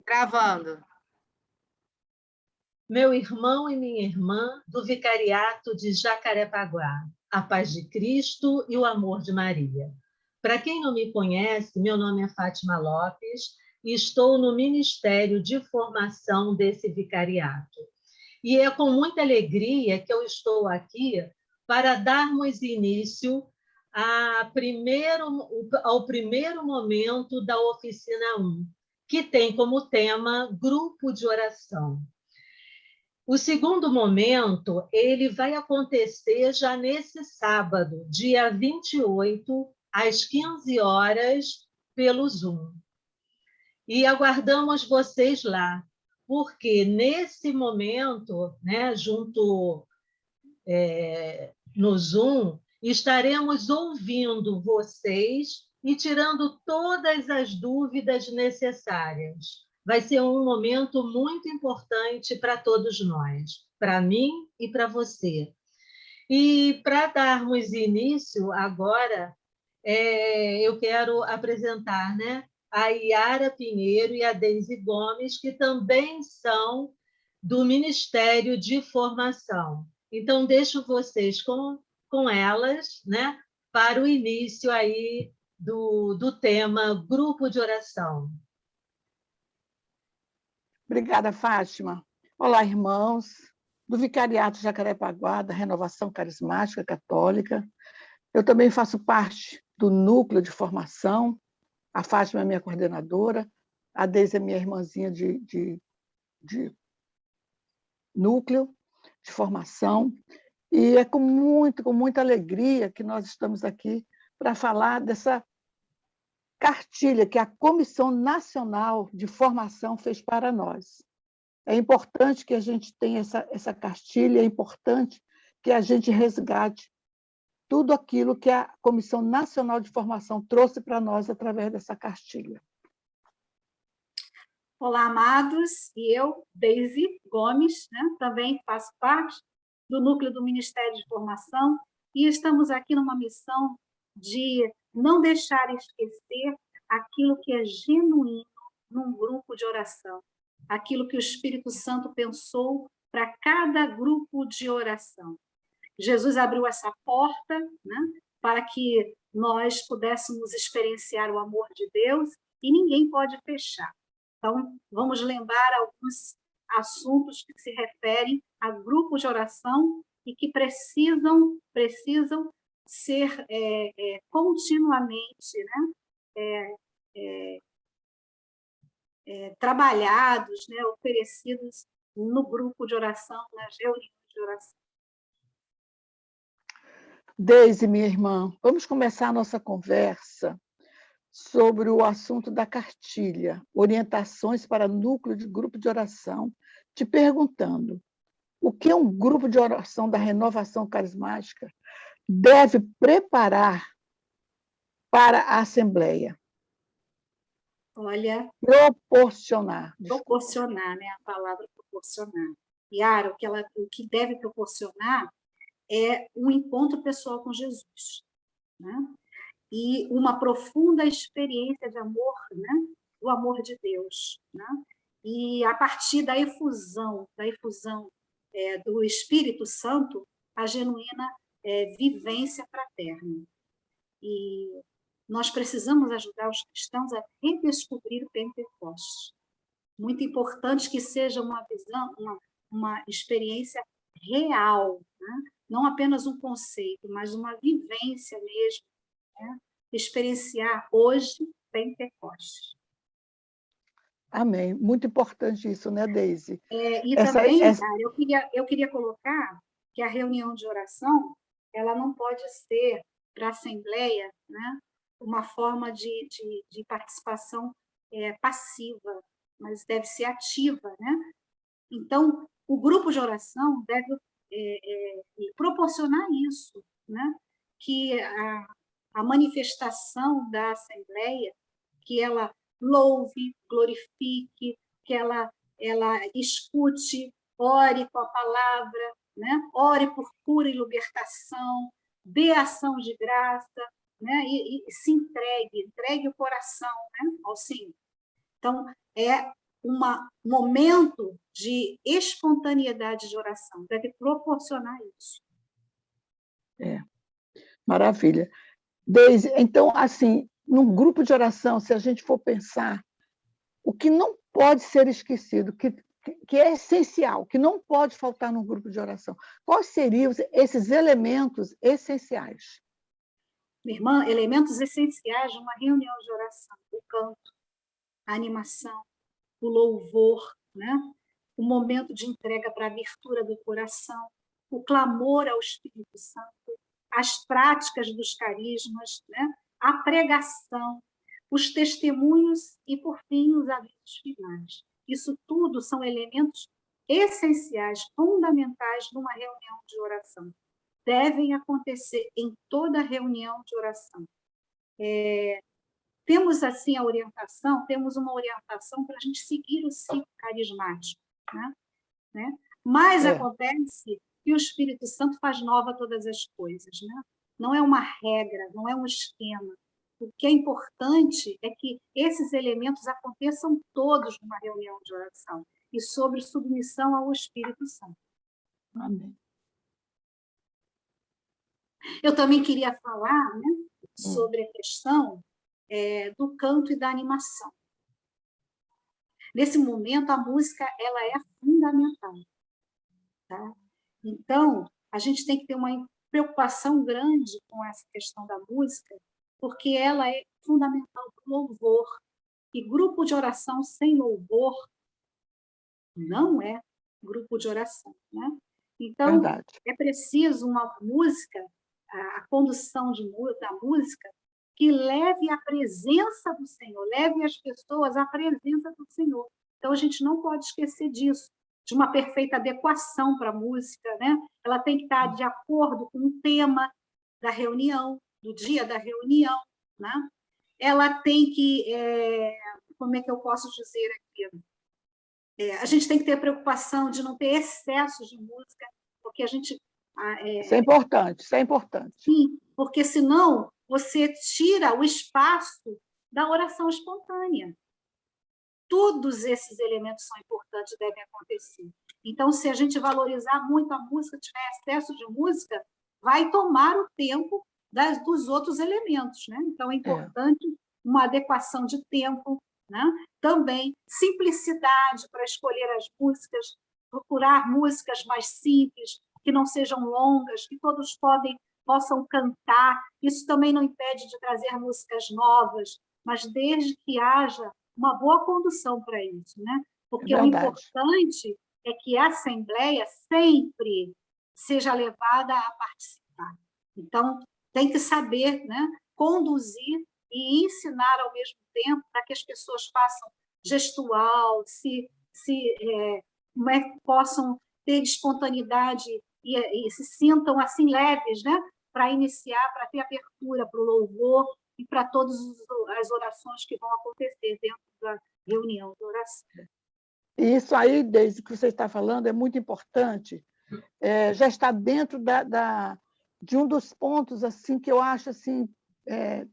Gravando. Meu irmão e minha irmã do Vicariato de Jacarepaguá, a paz de Cristo e o amor de Maria. Para quem não me conhece, meu nome é Fátima Lopes e estou no Ministério de Formação desse vicariato. E é com muita alegria que eu estou aqui para darmos início ao primeiro momento da oficina 1, que tem como tema grupo de oração. O segundo momento, ele vai acontecer já nesse sábado, dia 28, às 15 horas, pelo Zoom. E aguardamos vocês lá, porque nesse momento, né, no Zoom, estaremos ouvindo vocês e tirando todas as dúvidas necessárias. Vai ser um momento muito importante para todos nós, para mim e para você. E para darmos início agora, eu quero apresentar, né, a Yara Pinheiro e a Deise Gomes, que também são do Ministério de Formação. Então, deixo vocês com elas, né, para o início aí do tema Grupo de Oração. Obrigada, Fátima. Olá, irmãos do Vicariato Jacarepaguá, da Renovação Carismática Católica. Eu também faço parte do núcleo de formação. A Fátima é minha coordenadora, a Deise é minha irmãzinha de núcleo de formação. E é com muita alegria que nós estamos aqui para falar dessa cartilha que a Comissão Nacional de Formação fez para nós. É importante que a gente tenha essa cartilha, é importante que a gente resgate tudo aquilo que a Comissão Nacional de Formação trouxe para nós através dessa cartilha. Olá, amados, e eu, Deise Gomes, né, também faço parte do núcleo do Ministério de Formação e estamos aqui numa missão de não deixar esquecer aquilo que é genuíno num grupo de oração, aquilo que o Espírito Santo pensou para cada grupo de oração. Jesus abriu essa porta, né, para que nós pudéssemos experienciar o amor de Deus e ninguém pode fechar. Então, vamos lembrar alguns assuntos que se referem a grupos de oração e que precisam ser continuamente, né, trabalhados, né, oferecidos no grupo de oração, nas reuniões de oração. Deise, minha irmã, vamos começar a nossa conversa sobre o assunto da cartilha, orientações para núcleo de grupo de oração, te perguntando o que um grupo de oração da Renovação Carismática deve preparar para a Assembleia. Olha, proporcionar, né? A palavra proporcionar. Yara, o que deve proporcionar é um encontro pessoal com Jesus, né? E uma profunda experiência de amor, né? O amor de Deus, né? E a partir da efusão do Espírito Santo, a genuína vivência fraterna. E nós precisamos ajudar os cristãos a redescobrir o Pentecostes. Muito importante que seja uma visão, uma experiência real, né? Não apenas um conceito, mas uma vivência mesmo, né? Experienciar hoje Pentecostes. Amém. Muito importante isso, né, Deise? Também, eu queria colocar que a reunião de oração ela não pode ser para a Assembleia, né, uma forma de participação passiva, mas deve ser ativa, né? Então, o grupo de oração deve proporcionar isso, né? Que a manifestação da Assembleia, que ela louve, glorifique, que ela escute, ore com a palavra, né? Ore por cura e libertação, dê ação de graça, né? E se entregue o coração, né, ao Senhor. Então, um momento de espontaneidade de oração, deve proporcionar isso. Maravilha. Deise, então, assim, num grupo de oração, se a gente for pensar, o que não pode ser esquecido, que é essencial, que não pode faltar num grupo de oração, quais seriam esses elementos essenciais? Minha irmã, elementos essenciais de uma reunião de oração: o canto, a animação, o louvor, né? O momento de entrega para a abertura do coração, o clamor ao Espírito Santo, as práticas dos carismas, né? A pregação, os testemunhos e, por fim, os avisos finais. Isso tudo são elementos essenciais, fundamentais numa reunião de oração. Devem acontecer em toda reunião de oração. Temos, assim, temos uma orientação para a gente seguir o ciclo carismático, né? Mas acontece que o Espírito Santo faz nova todas as coisas, né? Não é uma regra, não é um esquema. O que é importante é que esses elementos aconteçam todos numa reunião de oração e sobre submissão ao Espírito Santo. Amém. Eu também queria falar, né, sobre a questão do canto e da animação. Nesse momento, a música ela é fundamental. Tá? Então, a gente tem que ter uma preocupação grande com essa questão da música, porque ela é fundamental para o louvor. E grupo de oração sem louvor não é grupo de oração. Né? Então, Verdade. é preciso uma música, a condução da música, que leve a presença do Senhor, leve as pessoas à presença do Senhor. Então, a gente não pode esquecer disso, de uma perfeita adequação para a música, né? Ela tem que estar de acordo com o tema da reunião, do dia da reunião, né? Ela tem que, como é que eu posso dizer aqui? A gente tem que ter preocupação de não ter excesso de música, porque a gente... Isso é importante, isso é importante. Sim, porque senão você tira o espaço da oração espontânea. Todos esses elementos são importantes, devem acontecer. Então, se a gente valorizar muito a música, tiver excesso de música, vai tomar o tempo dos outros elementos, né? Então, é importante uma adequação de tempo, né? Também simplicidade para escolher as músicas, procurar músicas mais simples, que não sejam longas, que todos possam cantar. Isso também não impede de trazer músicas novas, mas desde que haja uma boa condução para isso, né? Porque o importante é que a Assembleia sempre seja levada a participar. Então, tem que saber, né, conduzir e ensinar ao mesmo tempo para que as pessoas façam gestual, possam ter espontaneidade e se sintam assim leves, né, para iniciar, para ter abertura para o louvor e para todas as orações que vão acontecer dentro da reunião de oração. Isso aí, desde que você está falando, é muito importante. Já está dentro de um dos pontos assim que eu acho assim,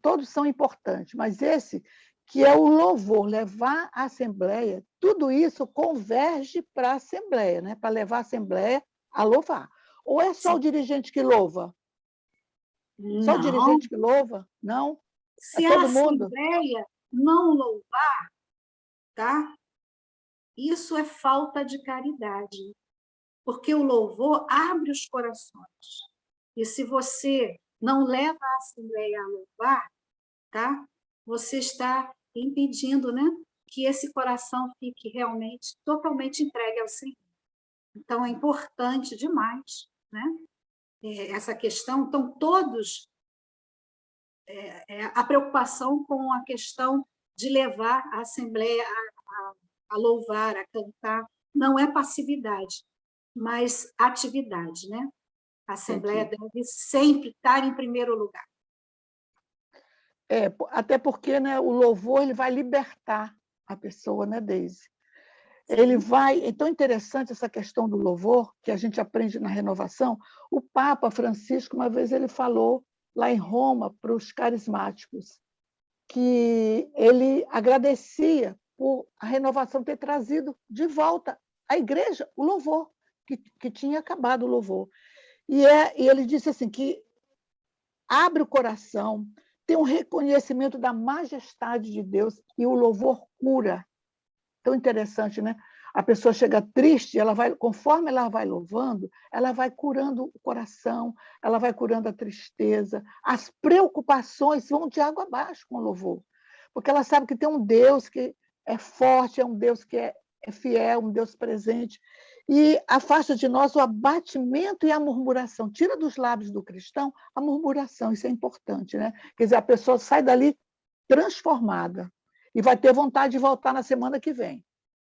todos são importantes, mas esse que é o louvor, levar a Assembleia, tudo isso converge para a Assembleia, né? Para levar a Assembleia a louvar. Ou é só o dirigente que louva? Não. Só o dirigente que louva? Não? Se a Assembleia não louvar, tá? Isso é falta de caridade, porque o louvor abre os corações. E se você não leva a Assembleia a louvar, tá? Você está impedindo, né, que esse coração fique realmente totalmente entregue ao Senhor. Então, é importante demais, né, essa questão. Então, todos... a preocupação com a questão de levar a Assembleia a louvar, a cantar, não é passividade, mas atividade, né? A Assembleia deve sempre estar em primeiro lugar. Até porque, né, o louvor ele vai libertar a pessoa, né, Deise? Ele vai... É tão interessante essa questão do louvor, que a gente aprende na renovação. O Papa Francisco, uma vez, ele falou lá em Roma para os carismáticos, que ele agradecia por a renovação ter trazido de volta à igreja o louvor, que tinha acabado o louvor. E ele disse assim, que abre o coração, tem um reconhecimento da majestade de Deus e o louvor cura. Tão interessante, né? A pessoa chega triste, conforme ela vai louvando, ela vai curando o coração, ela vai curando a tristeza, as preocupações vão de água abaixo com o louvor, porque ela sabe que tem um Deus que é forte, é um Deus que é fiel, um Deus presente, e afasta de nós o abatimento e a murmuração. Tira dos lábios do cristão a murmuração, isso é importante, né? Quer dizer, a pessoa sai dali transformada e vai ter vontade de voltar na semana que vem.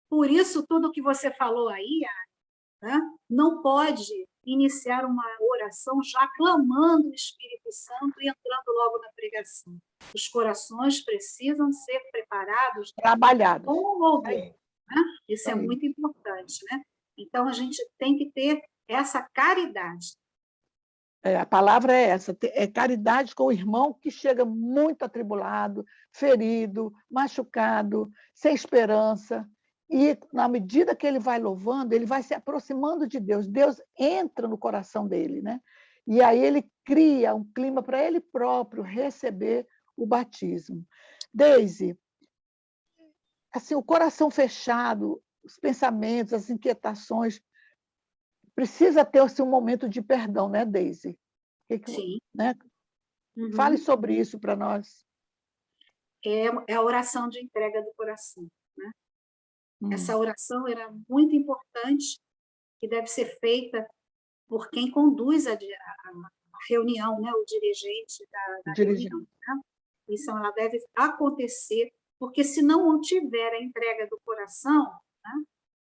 Por isso, tudo que você falou aí, né, não pode iniciar uma oração já clamando o Espírito Santo e entrando logo na pregação. Os corações precisam ser preparados, trabalhados, com o louvor. Né? Isso é muito importante. Né? Então, a gente tem que ter essa caridade. A palavra é essa, é caridade com o irmão que chega muito atribulado, ferido, machucado, sem esperança. E, na medida que ele vai louvando, ele vai se aproximando de Deus. Deus entra no coração dele, né? E aí ele cria um clima para ele próprio receber o batismo. Deise, assim, o coração fechado, os pensamentos, as inquietações, precisa ter assim, um momento de perdão, né, Deise? Sim. Né? Fale sobre isso para nós. É a oração de entrega do coração. Né? Essa oração era muito importante e deve ser feita por quem conduz a reunião, né? O dirigente da reunião. Né? Isso ela deve acontecer, porque se não tiver a entrega do coração, né?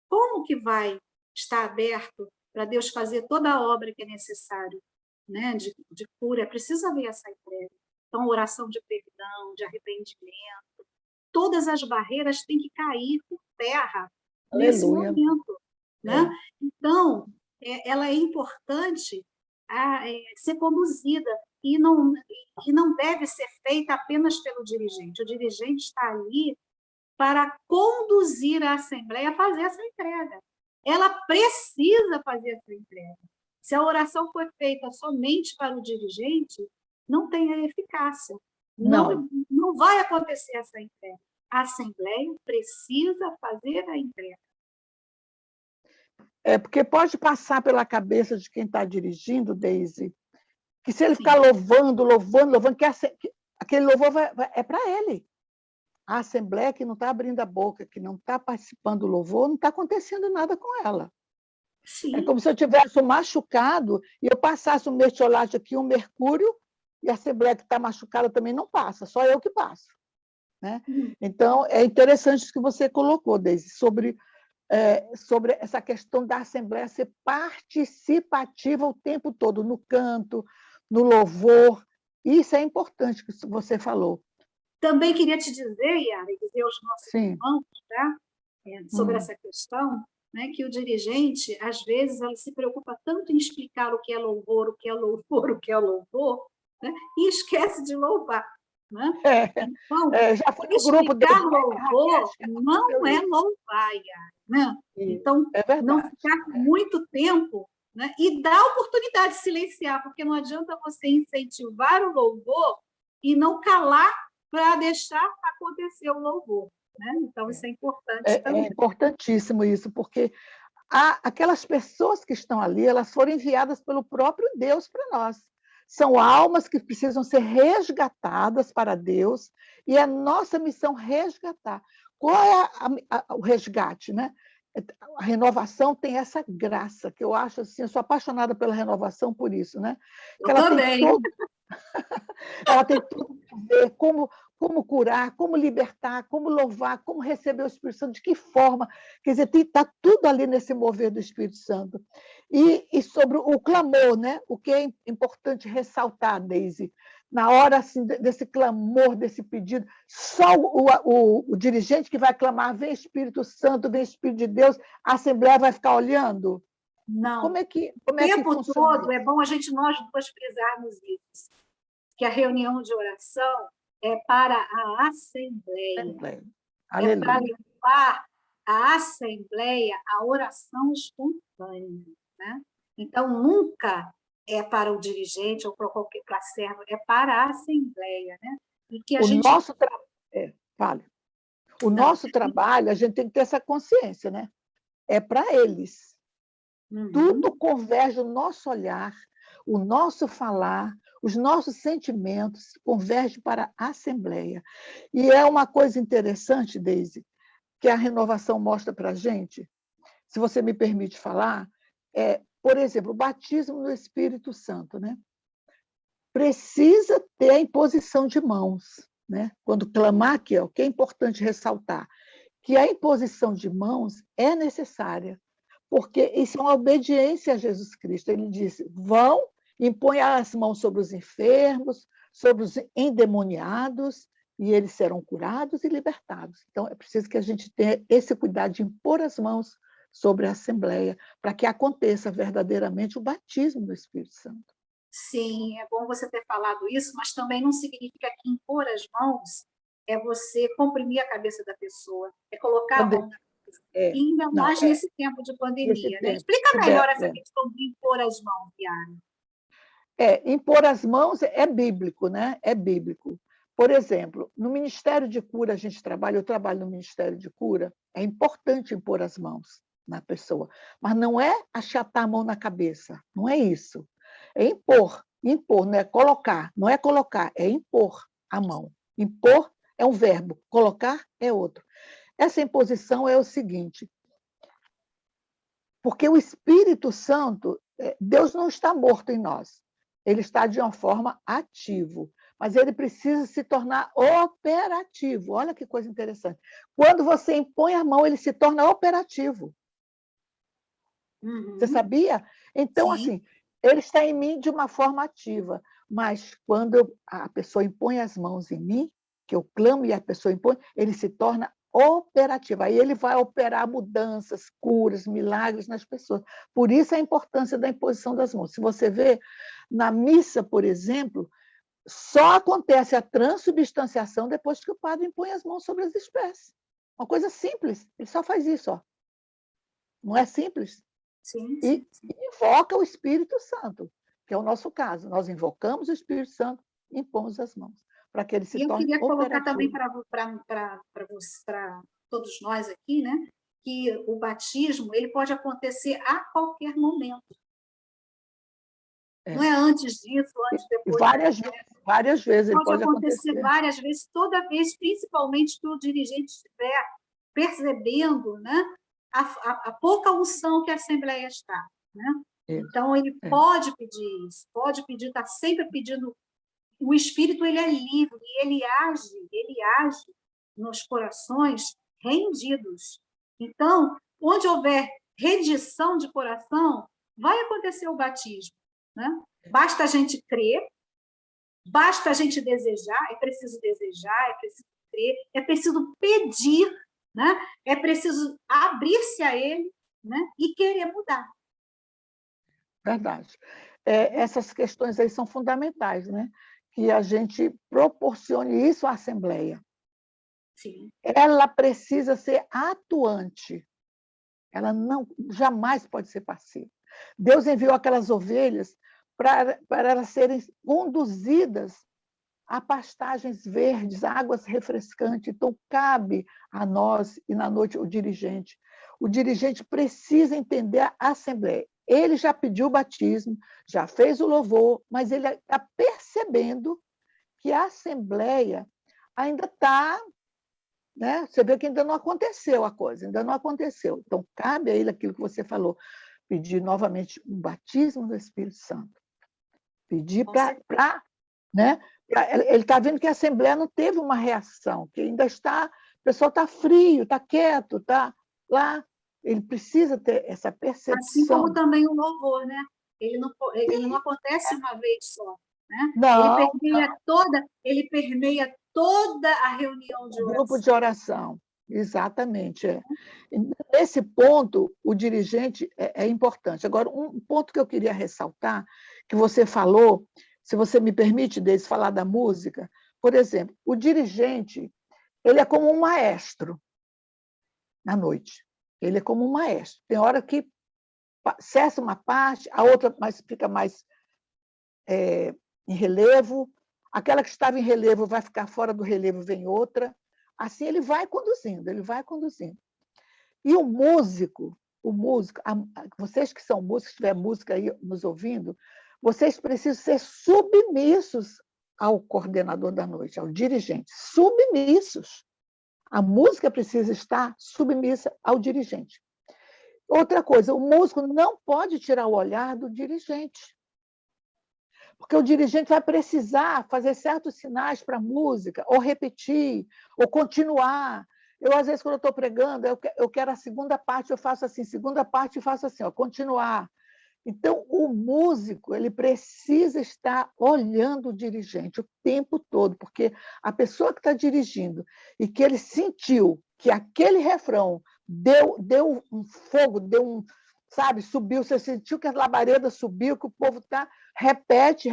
Como que vai estar aberto para Deus fazer toda a obra que é necessário, né? de cura? É preciso haver essa entrega. Então, oração de perdão, de arrependimento, todas as barreiras têm que cair por terra nesse momento. Né? Então, ela é importante ser conduzida e não deve ser feita apenas pelo dirigente. O dirigente está ali para conduzir a Assembleia a fazer essa entrega. Ela precisa fazer essa entrega. Se a oração for feita somente para o dirigente, não tem a eficácia. Não vai acontecer essa entrega. A Assembleia precisa fazer a entrega. Porque pode passar pela cabeça de quem está dirigindo, Deise, que se ele ficar louvando, que aquele louvor é para ele. A Assembleia que não está abrindo a boca, que não está participando do louvor, não está acontecendo nada com ela. Sim. É como se eu tivesse um machucado e eu passasse um mertiolate aqui, um mercúrio, e a Assembleia que está machucada também não passa, só eu que passo. Né? Então, é interessante isso que você colocou, Deise, sobre essa questão da Assembleia ser participativa o tempo todo, no canto, no louvor. Isso é importante que você falou. Também queria te dizer, Yara, e dizer aos nossos irmãos, tá? Sobre essa questão, né, que o dirigente, às vezes, ele se preocupa tanto em explicar o que é louvor, o que é louvor, o que é louvor, né, e esquece de louvar. Né? Então, já foi no grupo explicar louvor não é louvar, né? Então, não ficar muito tempo, né? E dar oportunidade de silenciar, porque não adianta você incentivar o louvor e não calar para deixar acontecer o louvor. Né? Então, isso é importante também. É importantíssimo isso, porque aquelas pessoas que estão ali, elas foram enviadas pelo próprio Deus para nós. São almas que precisam ser resgatadas para Deus, e é nossa missão resgatar. Qual é o resgate? Né? A renovação tem essa graça, que eu acho assim, eu sou apaixonada pela renovação por isso. Né? Eu também. Ela tem tudo a ver, como curar, como libertar, como louvar, como receber o Espírito Santo, de que forma. Quer dizer, está tudo ali nesse mover do Espírito Santo. E sobre o clamor, né? O que é importante ressaltar, Deise, na hora assim, desse clamor, desse pedido, só o dirigente que vai clamar, vem Espírito Santo, vem Espírito de Deus, a Assembleia vai ficar olhando? Não. Como é que o tempo todo é bom nós duas frisarmos isso, que a reunião de oração é para a Assembleia. é para Aleluia. levar à Assembleia a oração espontânea, né? Então, nunca é para o dirigente ou para qualquer para servo, é para a Assembleia, né? E que a O gente... nosso fale. O Não. nosso trabalho, a gente tem que ter essa consciência, né? É para eles. Tudo converge o nosso olhar, o nosso falar, os nossos sentimentos convergem para a Assembleia. E é uma coisa interessante, Deise, que a renovação mostra para a gente, se você me permite falar, por exemplo, o batismo no Espírito Santo, né? Precisa ter a imposição de mãos, né? Quando clamar aqui, o que é importante ressaltar, que a imposição de mãos é necessária, porque isso é uma obediência a Jesus Cristo. Ele disse: vão, impõe as mãos sobre os enfermos, sobre os endemoniados, e eles serão curados e libertados. Então, é preciso que a gente tenha esse cuidado de impor as mãos sobre a Assembleia, para que aconteça verdadeiramente o batismo do Espírito Santo. Sim, é bom você ter falado isso, mas também não significa que impor as mãos é você comprimir a cabeça da pessoa, é colocar a mão na cabeça. E ainda Não, mais nesse tempo de esse pandemia, né? tempo. Explica melhor essa questão de impor as mãos, Yara. Impor as mãos é bíblico, né? É bíblico. Por exemplo, no Ministério de Cura a gente trabalha, eu trabalho no Ministério de Cura, é importante impor as mãos na pessoa, mas não é achatar a mão na cabeça, não é isso. É impor, não é colocar, é impor a mão. Impor é um verbo, colocar é outro. Essa imposição é o seguinte, porque o Espírito Santo, Deus não está morto em nós, ele está de uma forma ativo, mas ele precisa se tornar operativo. Olha que coisa interessante. Quando você impõe a mão, ele se torna operativo. Você sabia? Então, Sim. assim, ele está em mim de uma forma ativa, mas quando a pessoa impõe as mãos em mim, que eu clamo e a pessoa impõe, ele se torna operativo. Aí ele vai operar mudanças, curas, milagres nas pessoas. Por isso a importância da imposição das mãos. Se você vê, na missa, por exemplo, só acontece a transubstanciação depois que o padre impõe as mãos sobre as espécies. Uma coisa simples, ele só faz isso. Ó. Não é simples? Sim, E sim. invoca o Espírito Santo, que é o nosso caso. Nós invocamos o Espírito Santo e impomos as mãos, para que ele se E eu torne queria colocar também operativo. para todos nós aqui, né, que o batismo ele pode acontecer a qualquer momento. Não é antes disso, antes, E depois. várias vezes ele Pode pode acontecer acontecer. várias vezes, toda vez, principalmente que o dirigente estiver percebendo, né, a pouca unção que a Assembleia está. Né? Então, ele pode pedir isso, pode pedir, está sempre pedindo. O Espírito ele é livre, ele age nos corações rendidos. Então, onde houver rendição de coração, vai acontecer o batismo. Né? Basta a gente crer, basta a gente desejar, é preciso crer, é preciso pedir, né? É preciso abrir-se a ele, né? E querer mudar. Verdade. Essas questões aí são fundamentais, né? Que a gente proporcione isso à Assembleia. Sim. Ela precisa ser atuante. Ela jamais pode ser passiva. Deus enviou aquelas ovelhas para elas serem conduzidas a pastagens verdes, águas refrescantes. Então, cabe a nós, e na noite o dirigente. O dirigente precisa entender a Assembleia. Ele já pediu o batismo, já fez o louvor, mas ele está percebendo que a Assembleia ainda está... Né? Você vê que ainda não aconteceu a coisa, ainda não aconteceu. Então, cabe a ele aquilo que você falou, pedir novamente um batismo do Espírito Santo. Pedir para... Né? Ele está vendo que a Assembleia não teve uma reação, que ainda está... O pessoal está frio, está quieto, está lá. Ele precisa ter essa percepção. Assim como também o louvor, né? Ele não acontece uma vez só. Né? Não, ele permeia toda a reunião de oração. Grupo de oração, exatamente. Nesse ponto, o dirigente é importante. Agora, um ponto que eu queria ressaltar, que você falou, se você me permite, Deise, falar da música, por exemplo, o dirigente ele é como um maestro. na noite. Ele é como um maestro. Tem hora que cessa uma parte, a outra fica mais em relevo, aquela que estava em relevo vai ficar fora do relevo, vem outra. Assim ele vai conduzindo, ele vai conduzindo. E o músico, vocês que são músicos, se tiver música aí nos ouvindo, vocês precisam ser submissos ao coordenador da noite, ao dirigente, submissos. A música precisa estar submissa ao dirigente. Outra coisa, o músico não pode tirar o olhar do dirigente, porque o dirigente vai precisar fazer certos sinais para a música, ou repetir, ou continuar. Eu, às vezes, quando eu estou pregando, eu quero a segunda parte, eu faço assim, segunda parte, eu faço assim, ó, continuar. Então, o músico ele precisa estar olhando o dirigente o tempo todo, porque a pessoa que está dirigindo e que ele sentiu que aquele refrão deu um fogo, sabe, subiu, você sentiu que a labareda subiu, que o povo está, repete,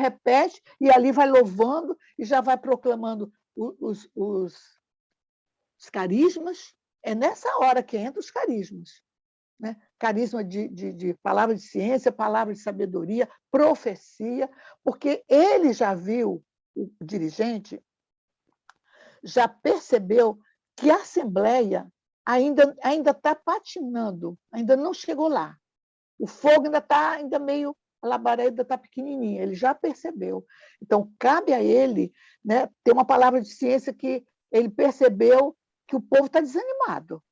e ali vai louvando e já vai proclamando os carismas. É nessa hora que entra os carismas. Né? Carisma de palavra de ciência, palavra de sabedoria, profecia, porque ele já viu, o dirigente já percebeu que a Assembleia ainda está patinando, ainda não chegou lá. O fogo ainda está meio, a labareda está pequenininha, ele já percebeu. Então, cabe a ele, né, ter uma palavra de ciência que ele percebeu que o povo está desanimado.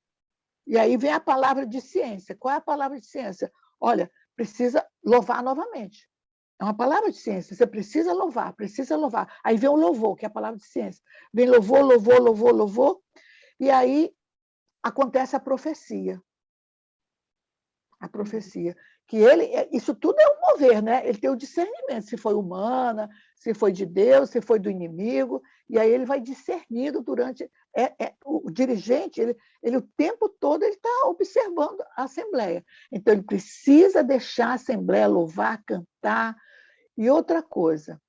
E aí vem a palavra de ciência. Qual é a palavra de ciência? Olha, precisa louvar novamente. É uma palavra de ciência. Você precisa louvar, precisa louvar. Aí vem o louvor, que é a palavra de ciência. Vem louvor, louvor, louvor, louvor. E aí acontece a profecia. A profecia. Que isso tudo é um mover, né? Ele tem o discernimento, se foi humana, se foi de Deus, se foi do inimigo, e aí ele vai discernindo durante. O dirigente, ele o tempo todo ele está observando a Assembleia. Então, ele precisa deixar a Assembleia louvar, cantar. E outra coisa,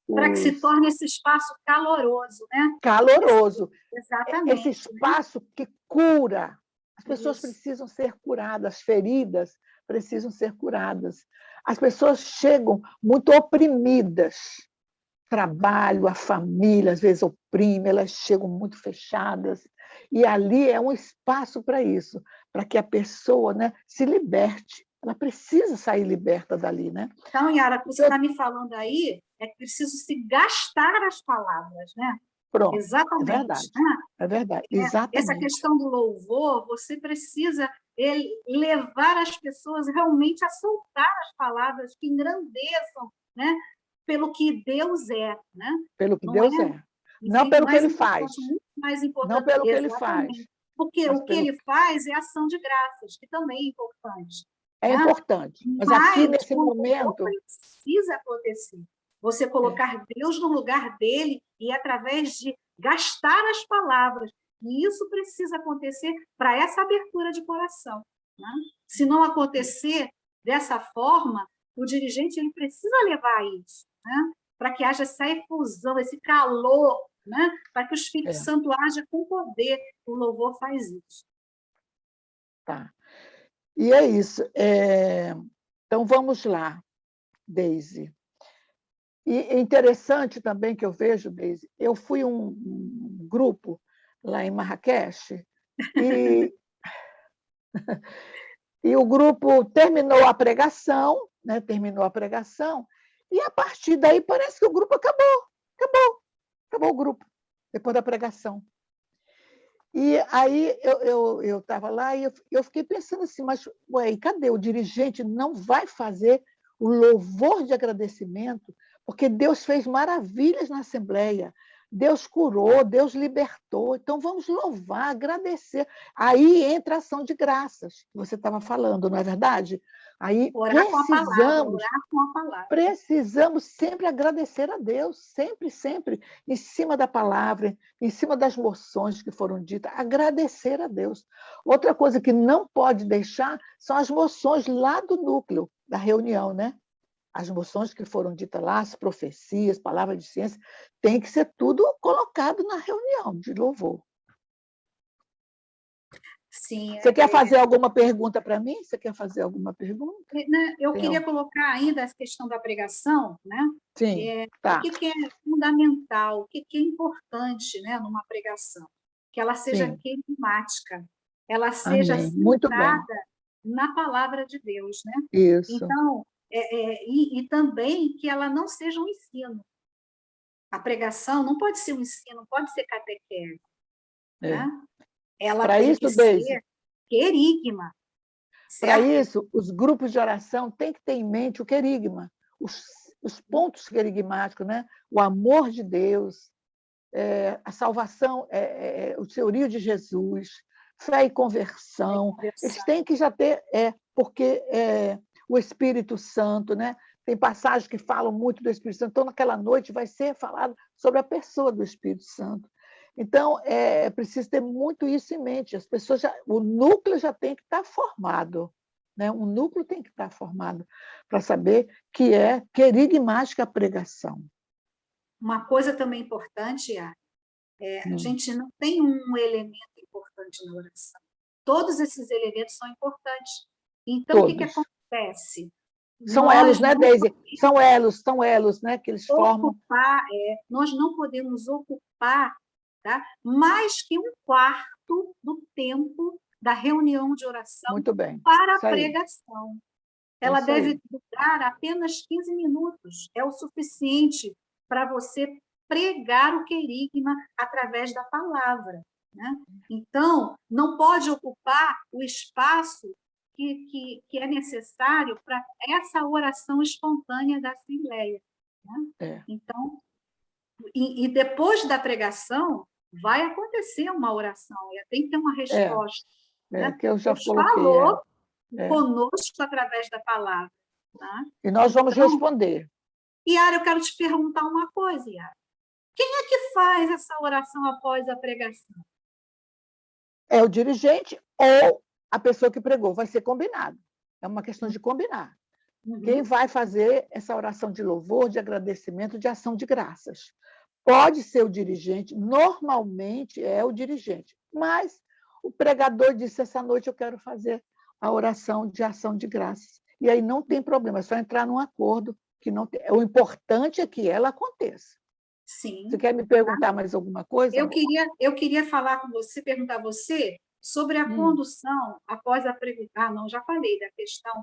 para que se torne esse espaço caloroso, né? Caloroso. Exatamente. Esse espaço que cura. As pessoas precisam ser curadas, as feridas precisam ser curadas. As pessoas chegam muito oprimidas. Trabalho, a família, às vezes oprime, elas chegam muito fechadas. E ali é um espaço para isso, para que a pessoa, né, se liberte. Ela precisa sair liberta dali, né? Então, Yara, o que você está me falando aí é que preciso se gastar as palavras, né? Pronto, exatamente. É verdade, né? é verdade, exatamente. Essa questão do louvor, você precisa levar as pessoas realmente a soltar as palavras que engrandeçam, né? Pelo que Deus é, né? Pelo que Deus é. Não pelo que ele faz. Muito mais importante. Não pelo que ele faz. Porque o que ele faz é ação de graças, que também é importante. É importante. Mas aqui, nesse momento... precisa acontecer. Você colocar Deus no lugar dele e através de gastar as palavras. E isso precisa acontecer para essa abertura de coração. Né? Se não acontecer dessa forma, o dirigente ele precisa levar isso, né? Para que haja essa efusão, esse calor, né? Para que o Espírito Santo haja com poder. O louvor faz isso. Tá. E é isso. Então, vamos lá, Deise. E é interessante também que eu vejo, Deise, eu fui um grupo lá em Marrakech e, e o grupo terminou a pregação, né? Terminou a pregação, e a partir daí parece que o grupo acabou o grupo, depois da pregação. E aí eu estava lá e eu fiquei pensando assim, mas ué, cadê? O dirigente não vai fazer o louvor de agradecimento, porque Deus fez maravilhas na Assembleia. Deus curou, Deus libertou. Então, vamos louvar, agradecer. Aí entra a ação de graças, que você estava falando, não é verdade? Aí orar com a palavra. Precisamos sempre agradecer a Deus, sempre, em cima da palavra, em cima das moções que foram ditas, agradecer a Deus. Outra coisa que não pode deixar são as moções lá do núcleo da reunião, né? As moções que foram ditas lá, as profecias, palavras de ciência, tem que ser tudo colocado na reunião de louvor. Sim, Você quer fazer alguma pergunta para mim? Você quer fazer alguma pergunta? né, eu Tem queria algum? colocar ainda a questão da pregação, né? Sim, O tá. que é fundamental, o que é importante, né, numa pregação? Que ela seja Sim, querigmática, ela seja amém. Muito bem. centrada na palavra de Deus, né? Isso. Então, e também que ela não seja um ensino. A pregação não pode ser um ensino, não pode ser catequese, né? É. Ela Para tem isso, que Deise, ser querigma, para certo? isso, os grupos de oração têm que ter em mente o querigma, os, os pontos querigmáticos, né? O amor de Deus, a salvação, o senhorio de Jesus, fé e conversão. Eles Conversar. têm que já ter, porque o Espírito Santo, né? Tem passagens que falam muito do Espírito Santo, então naquela noite vai ser falado sobre a pessoa do Espírito Santo. Então, é preciso ter muito isso em mente. As pessoas o núcleo já tem que estar formado, né? O núcleo tem que estar formado para saber que é querigmática a pregação. Uma coisa também importante, a Hum. gente não tem um elemento importante na oração. Todos esses elementos são importantes. Então, o que Todos. acontece? São elos, Nós né, não Deise? São elos, né, que eles formam. nós não podemos ocupar, tá, mais que um quarto do tempo da reunião de oração Muito bem. para a Isso aí. pregação. É Ela isso aí. deve durar apenas 15 minutos. É o suficiente para você pregar o querigma através da palavra, né? Então, não pode ocupar o espaço que é necessário para essa oração espontânea da Assembleia, né? É. Então, e depois da pregação, vai acontecer uma oração, tem que ter uma resposta, né? Que eu já Deus coloquei. falou É. conosco através da palavra. Tá? E nós vamos Então, responder. Yara, eu quero te perguntar uma coisa, Yara. Quem é que faz essa oração após a pregação? É o dirigente ou a pessoa que pregou. Vai ser combinado. É uma questão de combinar. Quem Uhum. vai fazer essa oração de louvor, de agradecimento, de ação de graças? Pode ser o dirigente, normalmente é o dirigente, mas o pregador disse: essa noite eu quero fazer a oração de ação de graças. E aí não tem problema, é só entrar num acordo que não tem. O importante é que ela aconteça. Sim. Você quer me perguntar mais alguma coisa, amor? Eu queria falar com você, perguntar a você sobre a condução após a pregação. Ah, não, já falei da questão.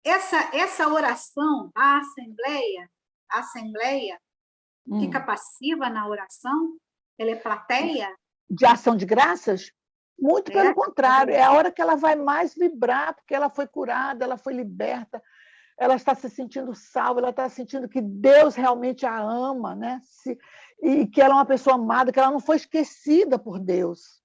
Essa oração, a assembleia fica passiva na oração? Ela é plateia? De ação de graças? Muito pelo contrário, é a hora que ela vai mais vibrar, porque ela foi curada, ela foi liberta, ela está se sentindo salva, ela está sentindo que Deus realmente a ama, né? E que ela é uma pessoa amada, que ela não foi esquecida por Deus.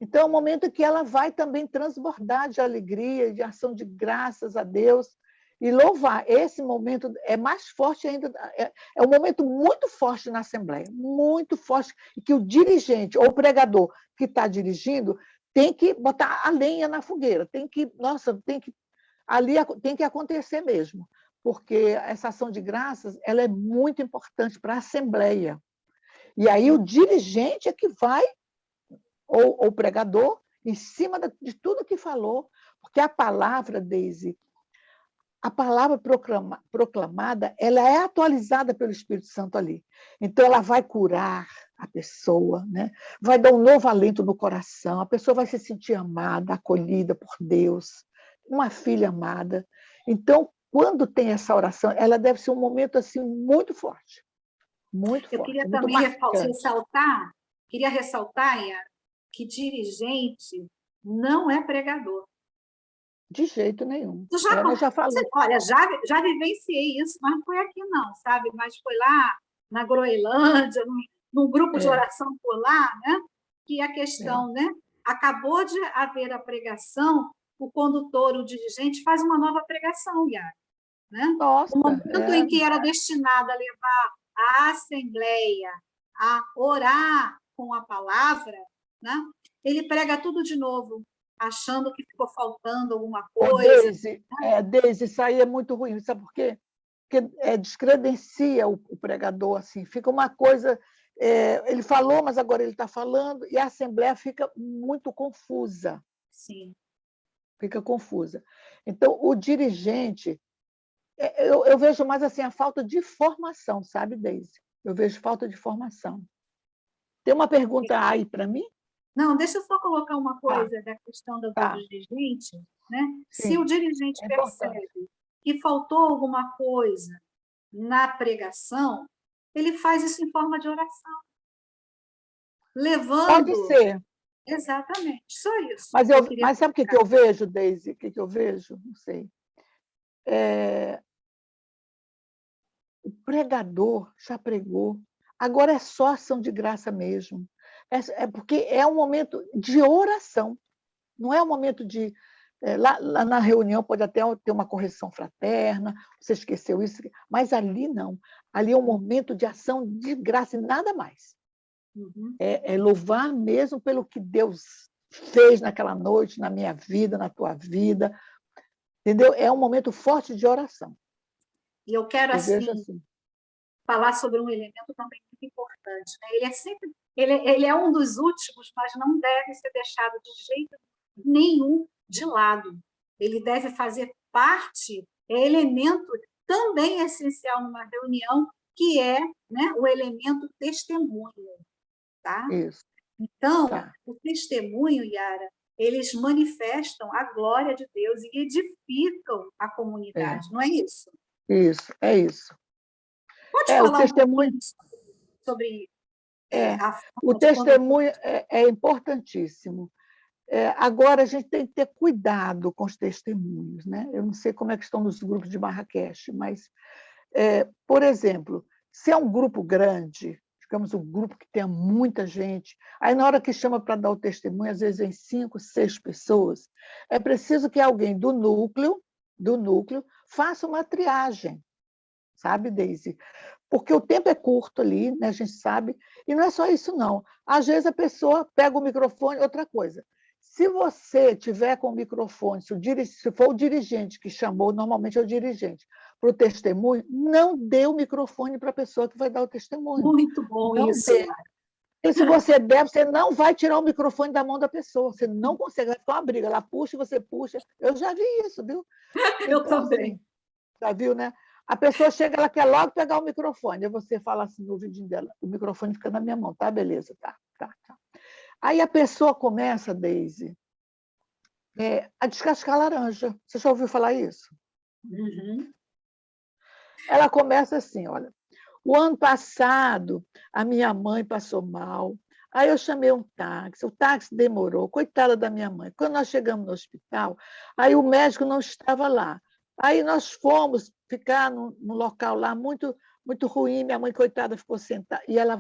Então, é o momento que ela vai também transbordar de alegria, de ação de graças a Deus e louvar. Esse momento é mais forte ainda, é um momento muito forte na Assembleia, muito forte, e que o dirigente ou o pregador que está dirigindo tem que botar a lenha na fogueira, ali tem que acontecer mesmo, porque essa ação de graças ela é muito importante para a Assembleia. E aí o dirigente é que vai, ou o pregador, em cima de tudo que falou, porque a palavra, Deise, a palavra proclamada, ela é atualizada pelo Espírito Santo ali. Então, ela vai curar a pessoa, né? Vai dar um novo alento no coração, a pessoa vai se sentir amada, acolhida por Deus, uma filha amada. Então, quando tem essa oração, ela deve ser um momento assim muito forte, Eu queria muito também marcante. ressaltar, Yara, que dirigente não é pregador. De jeito nenhum. Tu já, Nós já falamos. olha, já vivenciei isso, mas não foi aqui não, sabe? Mas foi lá na Groenlândia, num grupo de É, oração por lá, né? Que a é. questão, né? Acabou de haver a pregação, o condutor, o dirigente, faz uma nova pregação, Yara, né? Nossa, No momento em que era destinado a levar a assembleia a orar com a palavra, né? Ele prega tudo de novo, achando que ficou faltando alguma coisa. Deise, isso aí é muito ruim, sabe por quê? Porque descredencia o pregador, assim, fica uma coisa, Ele falou, mas agora ele está falando, e a Assembleia fica muito confusa. Sim. Fica confusa. Então, o dirigente, eu vejo mais assim a falta de formação, sabe, Deise? Eu vejo falta de formação. Tem uma pergunta aí para mim? Não, deixa eu só colocar uma Tá, coisa da questão do tá, dirigente, né? Se o sim, dirigente é importante. percebe que faltou alguma coisa na pregação, ele faz isso em forma de oração, Pode levando. ser, Exatamente, só isso mas, que eu queria mas sabe o que colocar. eu vejo, Deise? O que eu vejo? Não sei. O pregador já pregou, agora é só ação de graça mesmo. Porque é um momento de oração, não é um momento de. Lá na reunião pode até ter uma correção fraterna, você esqueceu isso, mas ali não. Ali é um momento de ação de graça e nada mais. Uhum. É louvar mesmo pelo que Deus fez naquela noite, na minha vida, na tua vida. Entendeu? É um momento forte de oração. E eu quero, Eu vejo assim, assim. falar sobre um elemento também muito importante. Né? Ele é um dos últimos, mas não deve ser deixado de jeito nenhum de lado. Ele deve fazer parte, é elemento também essencial numa reunião, que é, né, o elemento testemunho. Tá? Isso. Então, Tá. o testemunho, Yara, eles manifestam a glória de Deus e edificam a comunidade, não é isso? Isso, é isso. Pode O falar um testemunho, pouquinho sobre é, a o forma de quando... testemunho é importantíssimo. Agora, a gente tem que ter cuidado com os testemunhos. Né? Eu não sei como é que estão nos grupos de Marrakech, mas, por exemplo, se é um grupo grande, digamos um grupo que tenha muita gente, aí na hora que chama para dar o testemunho, às vezes vem 5, 6 pessoas, é preciso que alguém do núcleo faça uma triagem, sabe, Deise? Porque o tempo é curto ali, né, a gente sabe, e não é só isso, não. Às vezes a pessoa pega o microfone, outra coisa. Se você tiver com o microfone, se for o dirigente que chamou, normalmente é o dirigente, para o testemunho, não dê o microfone para a pessoa que vai dar o testemunho. Muito bom Não isso, dê. Yara. Porque se você der, você não vai tirar o microfone da mão da pessoa. Você não consegue, vai ficar uma briga. Ela puxa, você puxa. Eu já vi isso, viu? Eu Então, também. assim, já viu, né? A pessoa chega, ela quer logo pegar o microfone. Aí você fala assim no ouvidinho dela, o microfone fica na minha mão, tá? Beleza, tá. Aí a pessoa começa, Deise, a descascar laranja. Você já ouviu falar isso? Uhum. Ela começa assim, olha, o ano passado a minha mãe passou mal, aí eu chamei um táxi, o táxi demorou, coitada da minha mãe. Quando nós chegamos no hospital, aí o médico não estava lá. Aí nós fomos ficar num local lá muito, muito ruim, minha mãe, coitada, ficou sentada. E ela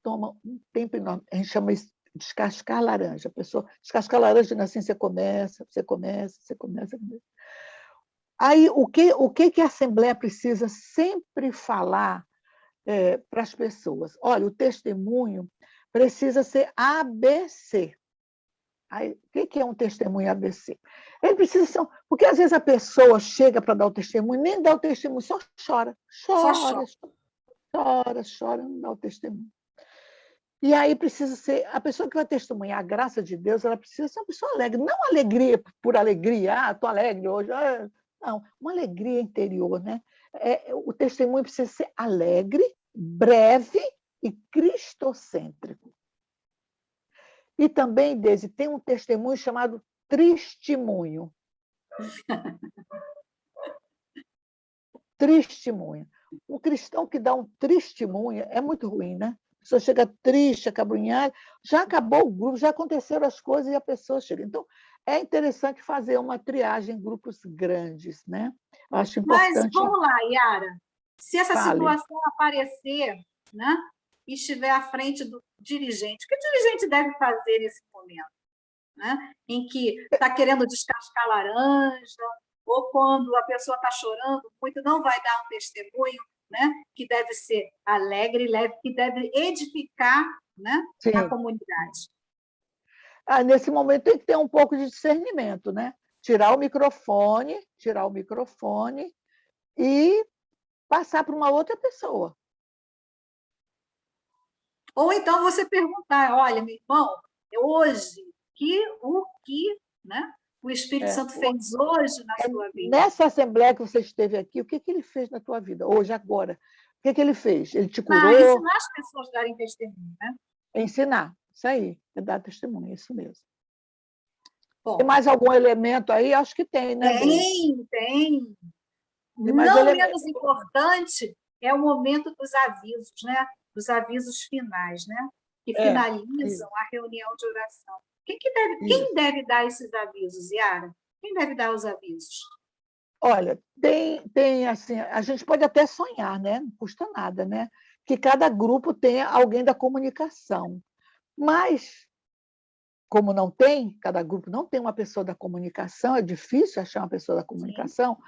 toma um tempo enorme. A gente chama isso de descascar laranja. A pessoa, descascar laranja, assim, você começa. Aí, o que a Assembleia precisa sempre falar para as pessoas? Olha, o testemunho precisa ser ABC. Aí, o que é um testemunho ABC? Ele precisa ser. Porque às vezes a pessoa chega para dar o testemunho, nem dá o testemunho, só chora. Só Chora, choque. chora, chora, não dá o testemunho. E aí precisa ser. A pessoa que vai testemunhar a graça de Deus, ela precisa ser uma pessoa alegre. Não alegria por alegria, estou alegre hoje. Não, uma alegria interior. Né? O testemunho precisa ser alegre, breve e cristocêntrico. E também, Deise, tem um testemunho chamado testemunho. Testemunho. Um cristão que dá um testemunho é muito ruim, né? A pessoa chega triste, acabrunhada, já acabou o grupo, já aconteceram as coisas e a pessoa chega. Então, é interessante fazer uma triagem em grupos grandes, né? Eu acho Mas importante. vamos lá, Yara. Se essa Fale. situação aparecer, né, e estiver à frente do dirigente, o que o dirigente deve fazer nesse momento? Né? Em que está querendo descascar laranja, ou quando a pessoa está chorando muito, não vai dar um testemunho, né? Que deve ser alegre, leve, que deve edificar, né, a Sim. comunidade. Nesse momento tem que ter um pouco de discernimento, né? Tirar o microfone e passar para uma outra pessoa. Ou então você perguntar, olha, meu irmão, hoje, o que, né, o Espírito Santo fez hoje na sua vida? Nessa assembleia que você esteve aqui, o que ele fez na tua vida, hoje, agora? O que ele fez? Ele te curou? Ensinar as pessoas a darem testemunho, né? Ensinar, isso aí, é dar testemunho, isso mesmo. Bom, tem mais algum elemento aí? Acho que tem, né, Deise? Tem. Mais Não elemento. menos importante é o momento dos avisos, né? Dos avisos finais, né? Que finalizam a reunião de oração. Quem deve dar esses avisos, Yara? Quem deve dar os avisos? Olha, tem assim, a gente pode até sonhar, né? Não custa nada, né? Que cada grupo tenha alguém da comunicação. Mas, como não tem, cada grupo não tem uma pessoa da comunicação, é difícil achar uma pessoa da comunicação,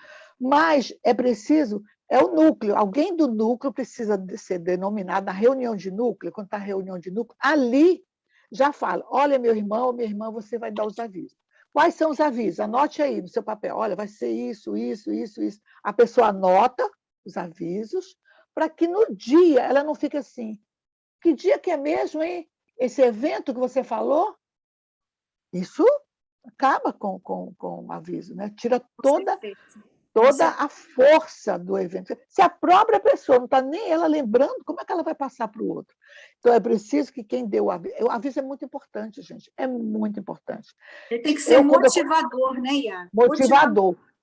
mas é preciso, é o núcleo, alguém do núcleo precisa ser denominado na reunião de núcleo, quando está a reunião de núcleo, ali já fala, olha, meu irmão ou minha irmã, você vai dar os avisos. Quais são os avisos? Anote aí no seu papel, olha, vai ser isso, isso, isso, isso. A pessoa anota os avisos, para que no dia ela não fique assim, que dia que é mesmo, hein? Esse evento que você falou? Isso acaba com o aviso, né? Tira toda a força do evento. Se a própria pessoa não está nem ela lembrando, como é que ela vai passar para o outro? Então, é preciso que quem deu o aviso é muito importante, gente, é muito importante. Ele tem que ser motivador, né, Iara?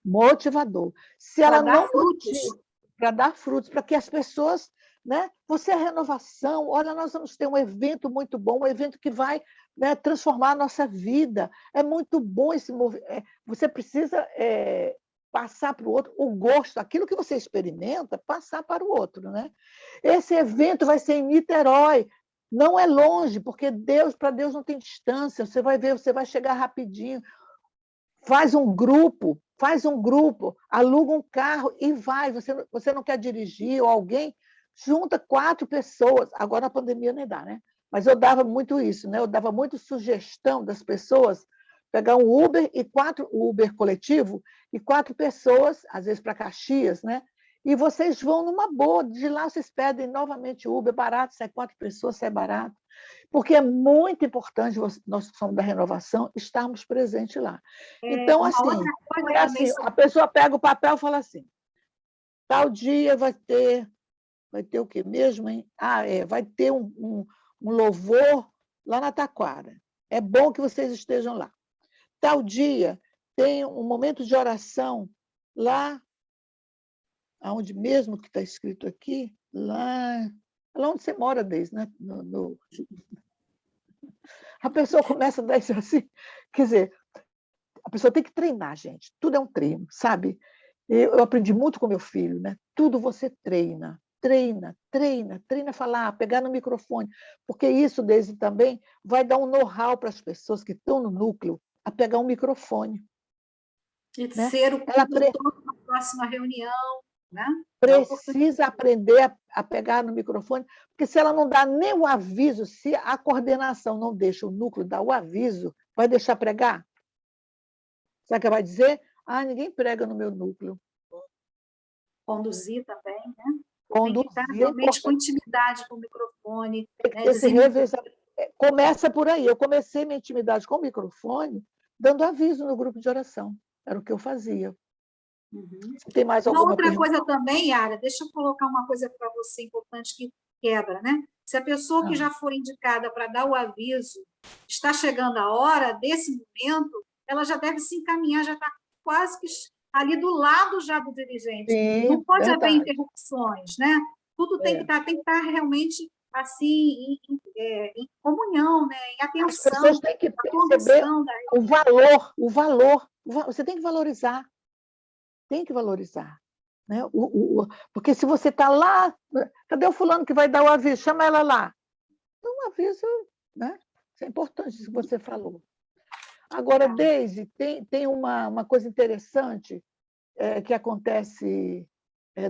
Motivador. Se ela não motiva, para dar frutos, para que as pessoas, né? Você é renovação, olha, nós vamos ter um evento muito bom, um evento que vai, né, transformar a nossa vida. É muito bom esse movimento. Você precisa passar para o outro o gosto, aquilo que você experimenta, passar para o outro, né? Esse evento vai ser em Niterói, não é longe, porque para Deus não tem distância. Você vai ver, você vai chegar rapidinho. Faz um grupo, aluga um carro e vai. Você não quer dirigir ou alguém, junta 4 pessoas. Agora na pandemia nem dá, né? Mas eu dava muito isso, né? Eu dava muito sugestão das pessoas pegar um Uber coletivo e 4 pessoas, às vezes para Caxias, né? E vocês vão numa boa, de lá vocês pedem novamente Uber, barato, sai 4 pessoas, sai barato. Porque é muito importante, nós que somos da renovação, estarmos presentes lá. Então, assim, a pessoa pega o papel e fala assim, tal dia vai ter o quê mesmo, hein? Vai ter um louvor lá na Taquara. É bom que vocês estejam lá. Tal dia tem um momento de oração lá, onde mesmo que está escrito aqui, lá onde você mora, Deise, né? A pessoa começa a dar isso assim, quer dizer, a pessoa tem que treinar, gente. Tudo é um treino, sabe? Eu aprendi muito com meu filho, né? Tudo você treina, treina a falar, pegar no microfone, porque isso, Deise, também vai dar um know-how para as pessoas que estão no núcleo a pegar um microfone. E ser o condutor na próxima reunião, né? Precisa aprender a pegar no microfone, porque se ela não dá nem o aviso, se a coordenação não deixa o núcleo dar o aviso, vai deixar pregar? Sabe o que ela vai dizer? Ninguém prega no meu núcleo. Conduzir também, né? Conduzir, tem que estar realmente com intimidade com o microfone. Começa por aí. Eu comecei minha intimidade com o microfone dando aviso no grupo de oração. Era o que eu fazia. Tem mais alguma outra coisa também, Yara, deixa eu colocar uma coisa para você importante que quebra, né? Se a pessoa que já foi indicada para dar o aviso está chegando a hora desse momento, ela já deve se encaminhar, já está quase que ali do lado já do dirigente. Sim, não pode haver interrupções, né? Tudo tem que estar realmente assim em comunhão, né? Em atenção. As pessoas têm que perceber o valor. Você tem que valorizar. Tem que valorizar. Né? Porque se você está lá, cadê o fulano que vai dar o aviso? Chama ela lá. Então, um aviso, né? Isso é importante, isso que você falou. Agora, Deise, tem uma coisa interessante que acontece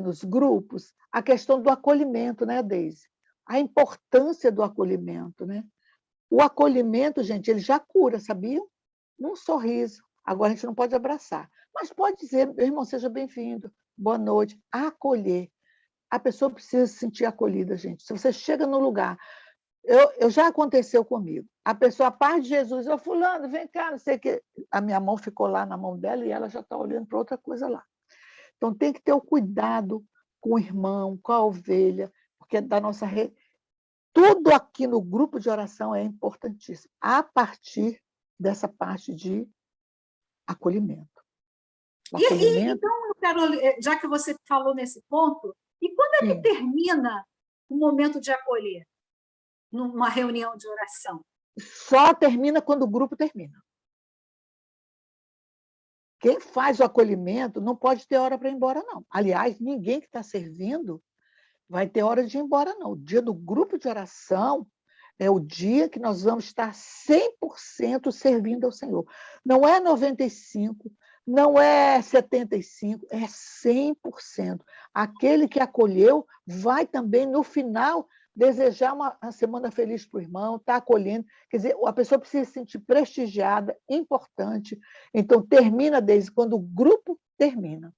nos grupos, a questão do acolhimento, né, Deise? A importância do acolhimento. Né? O acolhimento, gente, ele já cura, sabiam? Num sorriso. Agora, a gente não pode abraçar. Mas pode dizer, meu irmão, seja bem-vindo, boa noite, acolher. A pessoa precisa se sentir acolhida, gente. Se você chega no lugar, já aconteceu comigo. A pessoa, a paz de Jesus, eu fulano, vem cá, não sei o quê. A minha mão ficou lá na mão dela e ela já está olhando para outra coisa lá. Então, tem que ter o cuidado com o irmão, com a ovelha, porque da nossa tudo aqui no grupo de oração é importantíssimo, a partir dessa parte de acolhimento. O acolhimento... Então, eu quero, já que você falou nesse ponto, e quando é que termina o momento de acolher numa reunião de oração? Só termina quando o grupo termina. Quem faz o acolhimento não pode ter hora para ir embora, não. Aliás, ninguém que está servindo vai ter hora de ir embora, não. O dia do grupo de oração é o dia que nós vamos estar 100% servindo ao Senhor. Não é 95%, não é 75%, é 100%. Aquele que acolheu vai também, no final, desejar uma semana feliz para o irmão, está acolhendo. Quer dizer, a pessoa precisa se sentir prestigiada, importante. Então, termina desde quando o grupo termina.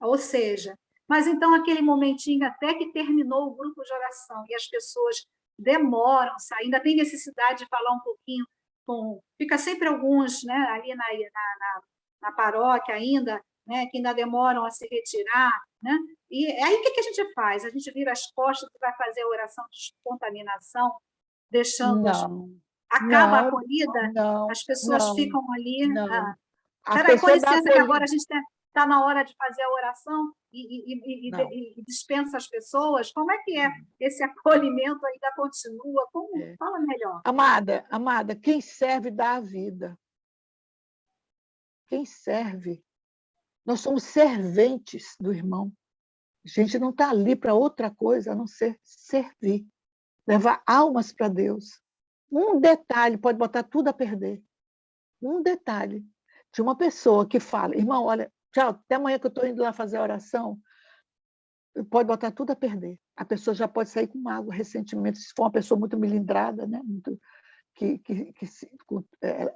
Ou seja, mas então aquele momentinho até que terminou o grupo de oração e as pessoas demoram, ainda tem necessidade de falar um pouquinho fica sempre alguns, né, ali na paróquia ainda, né, que ainda demoram a se retirar, né? E aí o que a gente faz? A gente vira as costas e vai fazer a oração de descontaminação, deixando acaba a acolhida, as pessoas ficam ali. Espera, com licença, que agora a gente está na hora de fazer a oração e dispensa as pessoas. Como é que é esse acolhimento ainda continua? Fala melhor. Amada, quem serve dá a vida. Quem serve? Nós somos serventes do irmão. A gente não está ali para outra coisa a não ser servir, levar almas para Deus. Um detalhe pode botar tudo a perder. Um detalhe de uma pessoa que fala, irmão, olha, tchau, até amanhã que eu estou indo lá fazer a oração, pode botar tudo a perder. A pessoa já pode sair com mágoa, ressentimento, se for uma pessoa muito melindrada, né?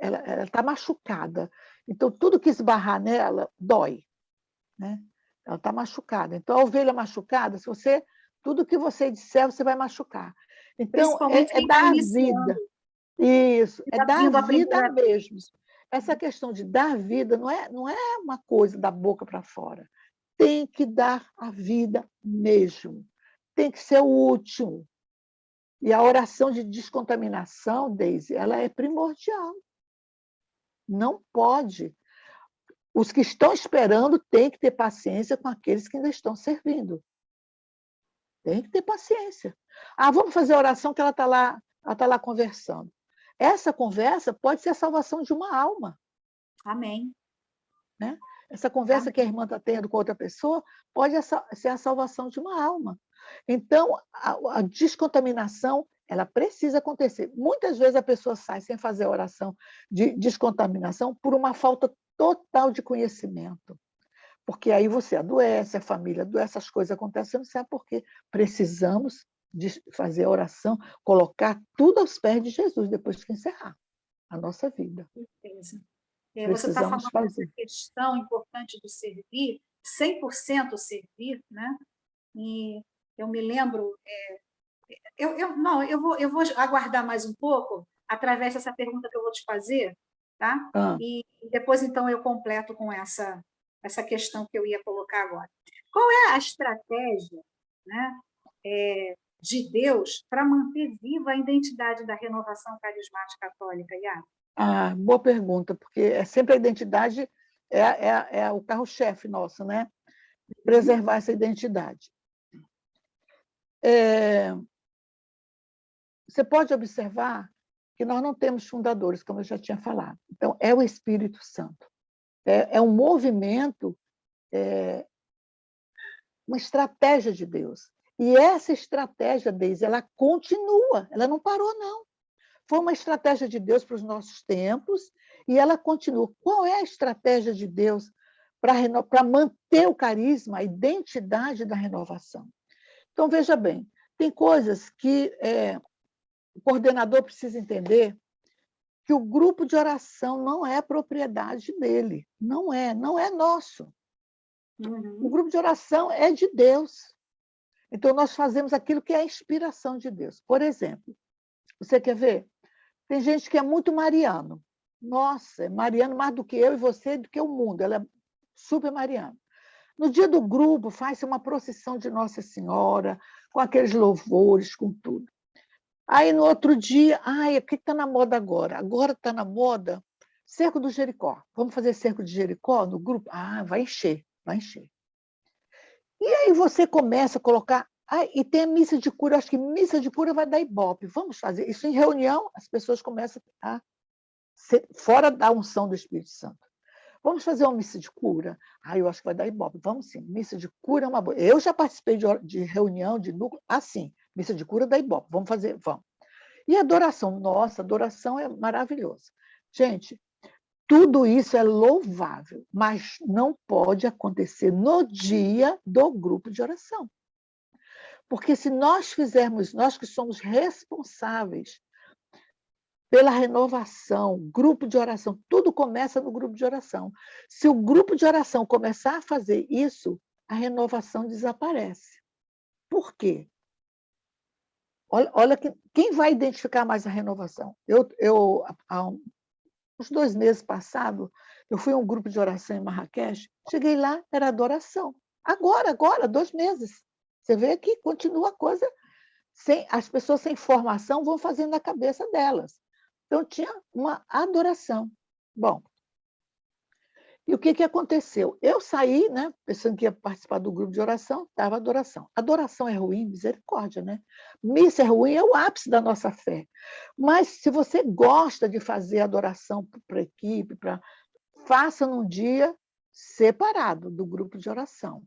Ela está machucada. Então, tudo que esbarrar nela dói. Né? Ela está machucada. Então, a ovelha machucada, tudo que você disser, você vai machucar. Então, é dar vida. Isso, é dar vida mesmo. Essa questão de dar vida não é uma coisa da boca para fora. Tem que dar a vida mesmo. Tem que ser o último. E a oração de descontaminação, Deise, ela é primordial. Não pode. Os que estão esperando têm que ter paciência com aqueles que ainda estão servindo. Tem que ter paciência. Vamos fazer a oração que ela está lá conversando. Essa conversa pode ser a salvação de uma alma. Amém. Né? Essa conversa que a irmã está tendo com outra pessoa pode ser a salvação de uma alma. Então, a descontaminação, ela precisa acontecer. Muitas vezes a pessoa sai sem fazer a oração de descontaminação por uma falta total de conhecimento. Porque aí você adoece, a família adoece, essas coisas acontecem, você não sabe por quê. Precisamos de fazer a oração, colocar tudo aos pés de Jesus depois que encerrar a nossa vida. Certeza. Você está falando dessa questão importante do servir, 100% servir, né? E eu me lembro, eu vou aguardar mais um pouco, através dessa pergunta que eu vou te fazer, tá? E depois, então, eu completo com essa questão que eu ia colocar agora. Qual é a estratégia, né, de Deus para manter viva a identidade da renovação carismática católica, Yara? Boa pergunta, porque sempre a identidade é o carro-chefe nosso, né? Preservar essa identidade. Você pode observar que nós não temos fundadores, como eu já tinha falado. Então, é o Espírito Santo. É um movimento, uma estratégia de Deus. E essa estratégia, Deise, ela continua, ela não parou, não. Foi uma estratégia de Deus para os nossos tempos e ela continua. Qual é a estratégia de Deus para manter o carisma, a identidade da renovação? Então, veja bem, tem coisas que o coordenador precisa entender que o grupo de oração não é propriedade dele, não é nosso. O grupo de oração é de Deus. Então, nós fazemos aquilo que é a inspiração de Deus. Por exemplo, você quer ver? Tem gente que é muito mariano. Nossa, é mariano mais do que eu e você, do que o mundo. Ela é super mariana. No dia do grupo, faz-se uma procissão de Nossa Senhora, com aqueles louvores, com tudo. Aí, no outro dia, o que está na moda agora? Agora está na moda Cerco do Jericó. Vamos fazer Cerco de Jericó no grupo? Vai encher, vai encher. E aí você começa a colocar... e tem a missa de cura, acho que missa de cura vai dar ibope. Vamos fazer isso em reunião, as pessoas começam a ser fora da unção do Espírito Santo. Vamos fazer uma missa de cura? Eu acho que vai dar ibope. Vamos sim, missa de cura é uma boa. Eu já participei de reunião, de núcleo, assim, missa de cura dá ibope. Vamos fazer, vamos. E adoração, nossa, adoração é maravilhosa. Gente, tudo isso é louvável, mas não pode acontecer no dia do grupo de oração. Porque se nós fizermos, nós que somos responsáveis pela renovação, grupo de oração, tudo começa no grupo de oração. Se o grupo de oração começar a fazer isso, a renovação desaparece. Por quê? Olha quem vai identificar mais a renovação. Há uns 2 meses passados, eu fui a um grupo de oração em Marrakech, cheguei lá, era adoração. Agora, 2 meses. Você vê que continua a coisa, as pessoas sem formação vão fazendo na cabeça delas. Então, tinha uma adoração. Bom, e o que aconteceu? Eu saí, né, pensando que ia participar do grupo de oração, estava adoração. Adoração é ruim? Misericórdia, né? Missa é ruim, é o ápice da nossa fé. Mas, se você gosta de fazer adoração para a equipe, faça num dia separado do grupo de oração.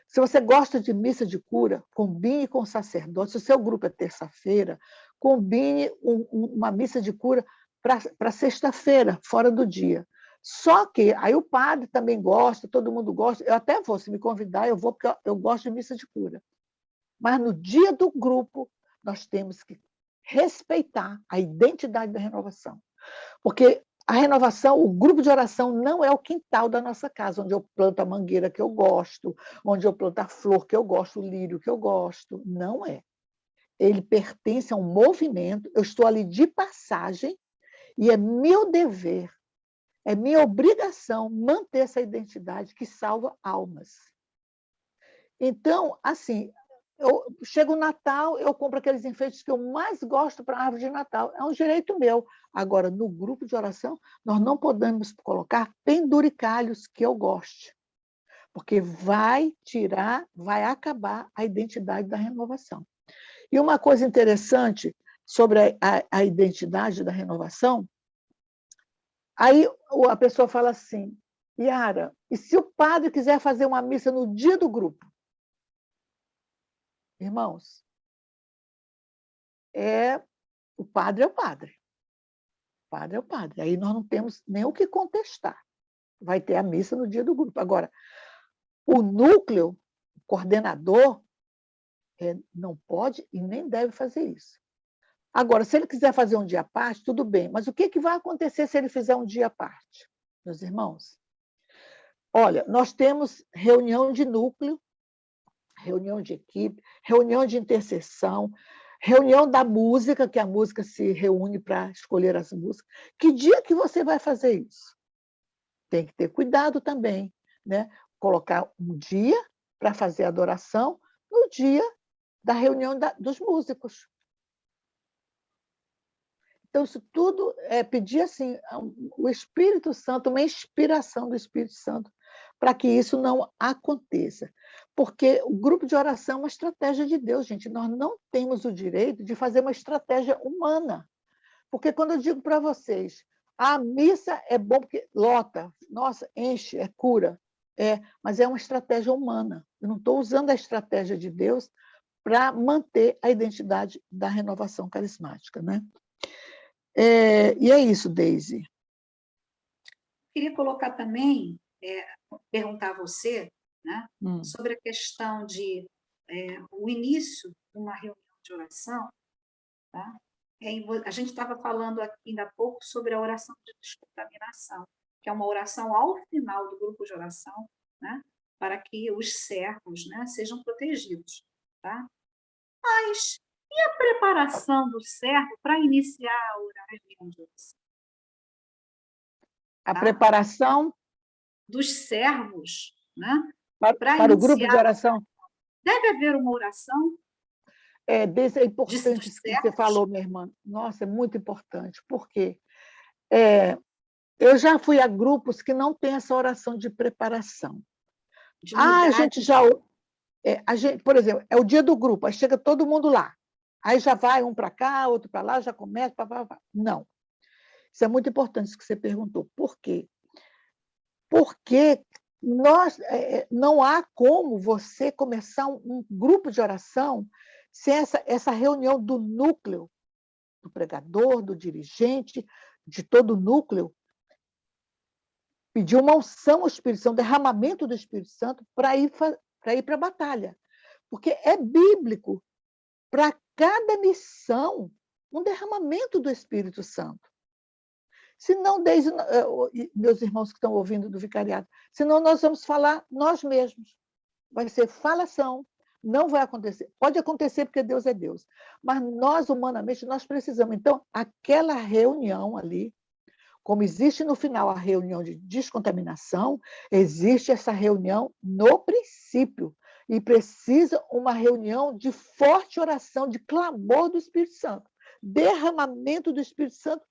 Se você gosta de missa de cura, combine com o sacerdote. Se o seu grupo é terça-feira, combine uma missa de cura para sexta-feira, fora do dia. Só que aí o padre também gosta, todo mundo gosta. Eu até vou, se me convidar, eu vou, porque eu gosto de missa de cura. Mas no dia do grupo, nós temos que respeitar a identidade da renovação. Porque a renovação, o grupo de oração não é o quintal da nossa casa, onde eu planto a mangueira que eu gosto, onde eu planto a flor que eu gosto, o lírio que eu gosto. Não é. Ele pertence a um movimento, eu estou ali de passagem, e é meu dever, é minha obrigação manter essa identidade que salva almas. Então, assim, chega o Natal, eu compro aqueles enfeites que eu mais gosto para a árvore de Natal. É um direito meu. Agora, no grupo de oração, nós não podemos colocar penduricalhos que eu goste, porque vai acabar a identidade da renovação. E uma coisa interessante sobre a identidade da renovação, aí a pessoa fala assim, Yara, e se o padre quiser fazer uma missa no dia do grupo? Irmãos, o padre é o padre. O padre é o padre. Aí nós não temos nem o que contestar. Vai ter a missa no dia do grupo. Agora, o núcleo, o coordenador, não pode e nem deve fazer isso. Agora, se ele quiser fazer um dia à parte, tudo bem. Mas o que vai acontecer se ele fizer um dia à parte? Meus irmãos, olha, nós temos reunião de núcleo, reunião de equipe, reunião de intercessão, reunião da música, que a música se reúne para escolher as músicas. Que dia que você vai fazer isso? Tem que ter cuidado também, né? Colocar um dia para fazer a adoração no dia da reunião dos músicos. Então, isso tudo é pedir assim, o Espírito Santo, uma inspiração do Espírito Santo, para que isso não aconteça. Porque o grupo de oração é uma estratégia de Deus, gente. Nós não temos o direito de fazer uma estratégia humana. Porque quando eu digo para vocês, a missa é bom porque lota, nossa, enche, é cura. Mas é uma estratégia humana. Eu não estou usando a estratégia de Deus para manter a identidade da renovação carismática, né? E é isso, Deise. Queria colocar também, perguntar a você, né, sobre a questão de o início de uma reunião de oração. Tá? A gente estava falando aqui ainda há pouco sobre a oração de descontaminação, que é uma oração ao final do grupo de oração, né? para que os servos, né, sejam protegidos. Tá? Mas e a preparação do servo para iniciar a reunião de oração? A Tá? preparação Dos servos, né, para para o grupo de iniciar. oração. Deve haver uma oração É dos importante isso que você servos? falou, minha irmã. Nossa, é muito importante. Por quê? É, eu já fui a grupos que não têm essa oração de preparação. De A unidade? gente já. A gente, por exemplo, é o dia do grupo, aí chega todo mundo lá. Aí já vai um para cá, outro para lá, já começa. Pá. Não. Isso é muito importante isso que você perguntou. Por quê? Porque não há como você começar um grupo de oração sem essa reunião do núcleo, do pregador, do dirigente, de todo o núcleo, pedir uma unção ao Espírito Santo, derramamento do Espírito Santo para ir para a batalha. Porque é bíblico, para cada missão, um derramamento do Espírito Santo. Senão, meus irmãos que estão ouvindo do vicariado, senão nós vamos falar nós mesmos. Vai ser falação, não vai acontecer. Pode acontecer porque Deus é Deus, mas nós, humanamente, nós precisamos. Então, aquela reunião ali, como existe no final a reunião de descontaminação, existe essa reunião no princípio. E precisa uma reunião de forte oração, de clamor do Espírito Santo. Derramamento do Espírito Santo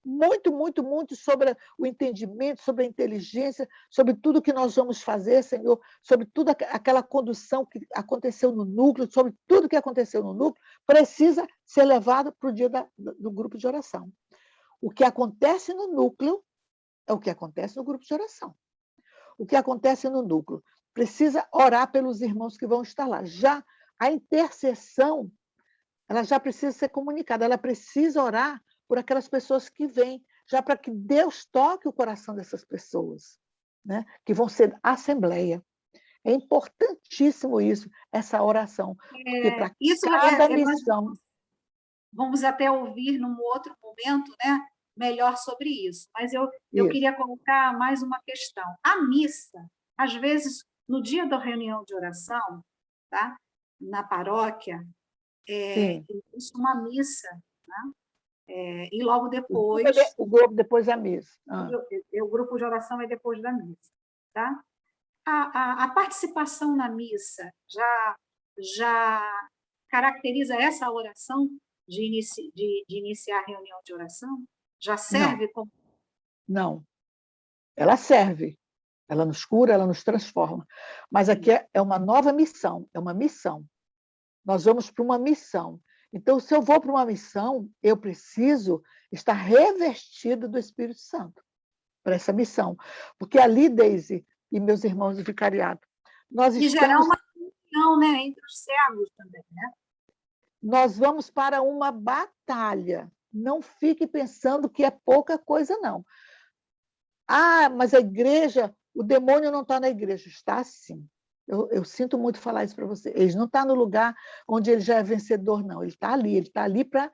muito, muito, muito sobre o entendimento, sobre a inteligência, sobre tudo que nós vamos fazer, Senhor, sobre toda aquela condução que aconteceu no núcleo, sobre tudo que aconteceu no núcleo, precisa ser levado para o dia do grupo de oração. O que acontece no núcleo é o que acontece no grupo de oração. O que acontece no núcleo precisa orar pelos irmãos que vão estar lá. Já a intercessão, ela já precisa ser comunicada, ela precisa orar por aquelas pessoas que vêm, já para que Deus toque o coração dessas pessoas, né? Que vão ser assembleia. É importantíssimo isso, essa oração, porque para Isso cada nós missão... vamos até ouvir num outro momento, né, melhor sobre isso. Mas eu Isso. queria colocar mais uma questão. A missa, às vezes, no dia da reunião de oração, tá? Na paróquia, existe uma missa, né? E logo depois, O grupo depois da missa. o grupo de oração é depois da missa. Tá? A participação na missa já caracteriza essa oração de iniciar a reunião de oração? Já Não, serve como... não. Ela serve, ela nos cura, ela nos transforma. Mas aqui é uma nova missão, é uma missão. Nós vamos para uma missão. Então, se eu vou para uma missão, eu preciso estar revestido do Espírito Santo para essa missão. Porque ali, Deise e meus irmãos do vicariado, nós E gerar estamos... uma união, né, entre os servos também, né? Nós vamos para uma batalha. Não fique pensando que é pouca coisa, não. Ah, mas a igreja, o demônio não está na igreja. Está sim. Eu sinto muito falar isso para você. Ele não está no lugar onde ele já é vencedor, não. Ele está ali para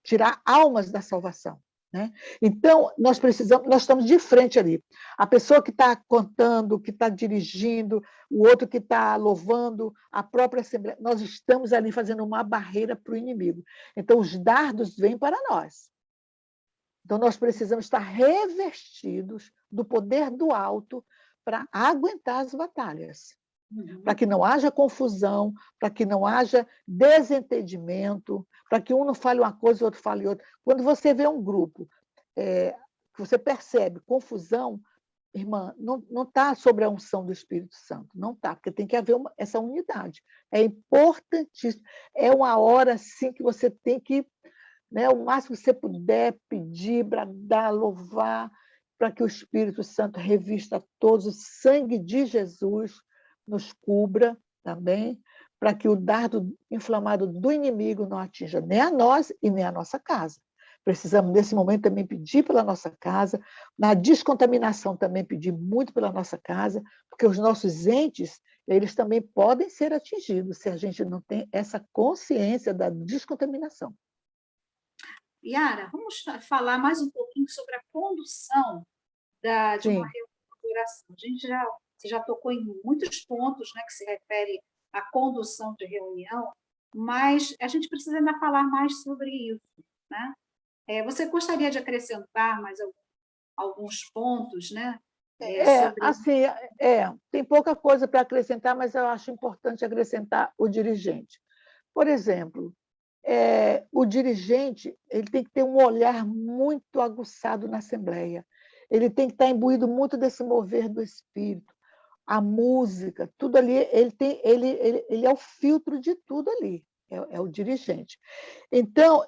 tirar almas da salvação. Né? Então, nós estamos de frente ali. A pessoa que está contando, que está dirigindo, o outro que está louvando, a própria Assembleia, nós estamos ali fazendo uma barreira para o inimigo. Então, os dardos vêm para nós. Então, nós precisamos estar revestidos do poder do alto para aguentar as batalhas. Para que não haja confusão, para que não haja desentendimento, para que um não fale uma coisa e o outro fale outra. Quando você vê um grupo que você percebe confusão, irmã, não está sobre a unção do Espírito Santo, não está, porque tem que haver essa unidade. É importantíssimo. É uma hora, sim, que você tem que, né, o máximo que você puder, pedir, bradar, louvar, para que o Espírito Santo revista todos, o sangue de Jesus nos cubra também, para que o dardo inflamado do inimigo não atinja nem a nós e nem a nossa casa. Precisamos, nesse momento, também pedir pela nossa casa, na descontaminação também pedir muito pela nossa casa, porque os nossos entes, eles também podem ser atingidos se a gente não tem essa consciência da descontaminação. Yara, vamos falar mais um pouquinho sobre a condução de uma reunião de configuração. Você já tocou em muitos pontos, né, que se refere à condução de reunião, mas a gente precisa ainda falar mais sobre isso, né? Você gostaria de acrescentar mais alguns pontos, né, sobre... Assim, tem pouca coisa para acrescentar, mas eu acho importante acrescentar o dirigente. Por exemplo, o dirigente ele tem que ter um olhar muito aguçado na Assembleia. Ele tem que estar imbuído muito desse mover do Espírito. A música, tudo ali, ele é o filtro de tudo ali, é o dirigente. Então,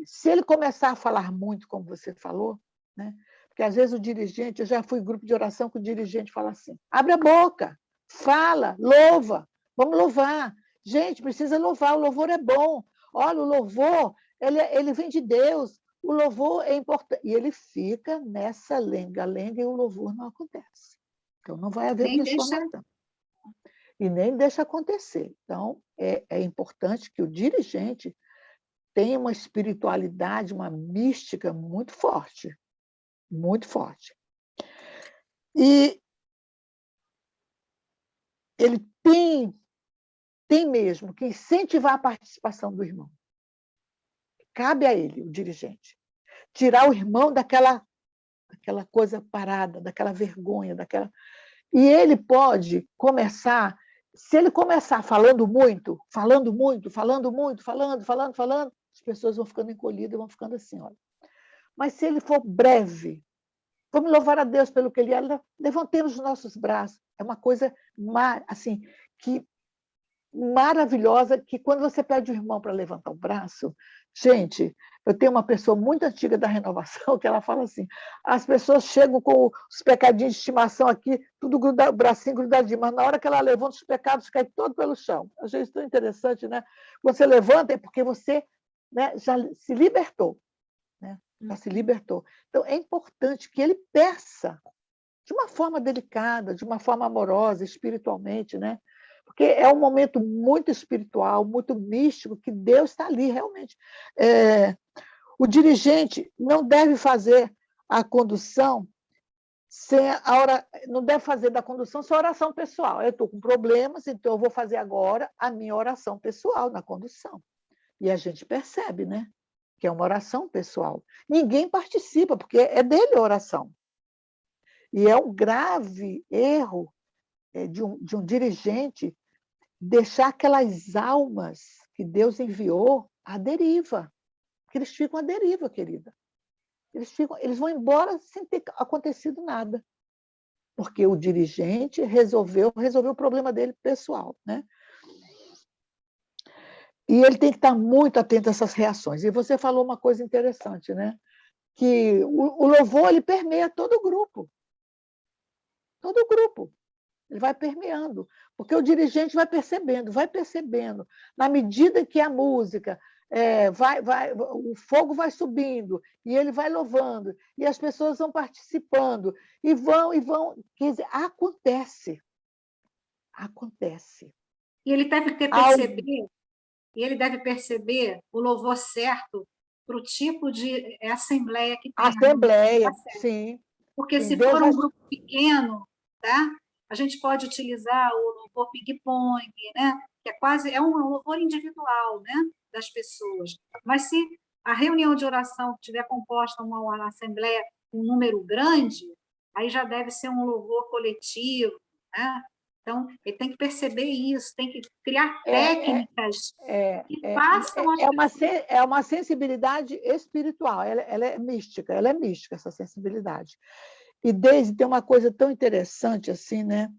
se ele começar a falar muito, como você falou, né? Porque às vezes o dirigente, eu já fui em grupo de oração que o dirigente fala assim: abre a boca, fala, louva, vamos louvar. Gente, precisa louvar, o louvor é bom. Olha, o louvor, ele vem de Deus, o louvor é importante. E ele fica nessa lenga-lenga e o louvor não acontece. Então, não vai haver transformação. E nem deixa acontecer. Então, é importante que o dirigente tenha uma espiritualidade, uma mística muito forte. Muito forte. E ele tem mesmo que incentivar a participação do irmão. Cabe a ele, o dirigente, tirar o irmão daquela coisa parada, daquela vergonha, E ele pode começar, se ele começar falando muito, as pessoas vão ficando encolhidas, vão ficando assim, olha. Mas se ele for breve, vamos louvar a Deus pelo que ele é, levantemos os nossos braços. É uma coisa assim, maravilhosa, que quando você pede o irmão para levantar o braço, gente, eu tenho uma pessoa muito antiga da renovação que ela fala assim: as pessoas chegam com os pecadinhos de estimação aqui, tudo grudado, bracinho grudadinho, mas na hora que ela levanta os pecados, cai todo pelo chão. Eu achei isso tão interessante, né? Você levanta é porque você, né, já se libertou, né? Já se libertou. Então, é importante que ele peça de uma forma delicada, de uma forma amorosa, espiritualmente, né? Porque é um momento muito espiritual, muito místico, que Deus está ali realmente. O dirigente não deve fazer a condução não deve fazer da condução sua oração pessoal. Eu estou com problemas, então eu vou fazer agora a minha oração pessoal na condução. E a gente percebe, né? Que é uma oração pessoal. Ninguém participa, porque é dele a oração. E é um grave erro de um dirigente deixar aquelas almas que Deus enviou à deriva. Porque eles ficam à deriva, querida. Eles vão embora sem ter acontecido nada. Porque o dirigente resolveu o problema dele pessoal, né? E ele tem que estar muito atento a essas reações. E você falou uma coisa interessante, né? Que o louvor ele permeia todo o grupo. Todo o grupo. Ele vai permeando, porque o dirigente vai percebendo. Na medida que a música o fogo vai subindo, e ele vai louvando, e as pessoas vão participando, e vão. Quer dizer, acontece. E ele deve perceber o louvor certo para o tipo de assembleia que tem. Assembleia, sim. Porque se for um grupo pequeno, tá? A gente pode utilizar o louvor ping-pong, né? Que é um louvor individual, né? Das pessoas. Mas se a reunião de oração estiver composta uma assembleia com um número grande, aí já deve ser um louvor coletivo, né? Então, ele tem que perceber isso, tem que criar técnicas que façam é uma sensibilidade espiritual, ela é mística, essa sensibilidade. E, Deise, tem uma coisa tão interessante assim, né?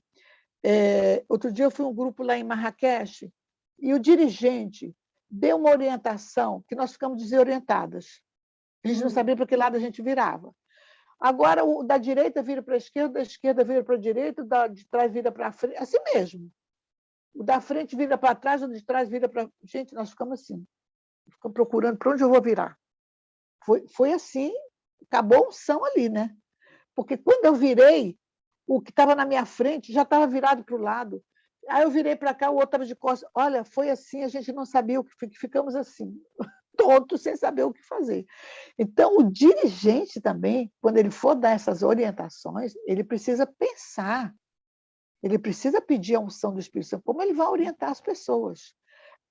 Outro dia eu fui a um grupo lá em Marrakech e o dirigente deu uma orientação que nós ficamos desorientadas. A gente não sabia para que lado a gente virava. Agora, o da direita vira para a esquerda, da esquerda vira para a direita, o de trás vira para a frente, assim mesmo. O da frente vira para trás, o de trás vira para... Gente, nós ficamos assim, ficamos procurando para onde eu vou virar. Foi assim, acabou a unção ali, né? Porque quando eu virei, o que estava na minha frente já estava virado para o lado. Aí eu virei para cá, o outro estava de costas. Olha, foi assim, a gente não sabia o que ficamos assim, tonto, sem saber o que fazer. Então, o dirigente também, quando ele for dar essas orientações, ele precisa pensar, ele precisa pedir a unção do Espírito Santo, como ele vai orientar as pessoas.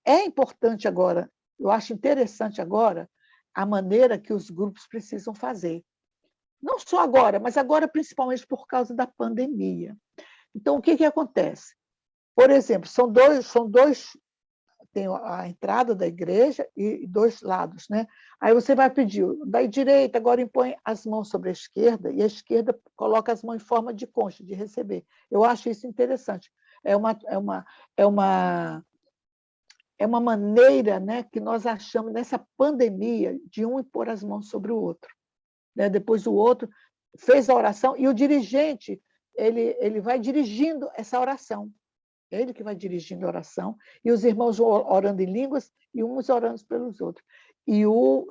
É importante agora, eu acho interessante agora, a maneira que os grupos precisam fazer. Não só agora, mas agora principalmente por causa da pandemia. Então, o que acontece? Por exemplo, são dois, tem a entrada da igreja e dois lados, né? Aí você vai pedir, da direita, agora impõe as mãos sobre a esquerda, e a esquerda coloca as mãos em forma de concha, de receber. Eu acho isso interessante. É uma maneira, né, que nós achamos nessa pandemia de um impor as mãos sobre o outro, né? Depois o outro fez a oração e o dirigente ele vai dirigindo essa oração. Ele que vai dirigindo a oração e os irmãos vão orando em línguas e uns orando pelos outros. Como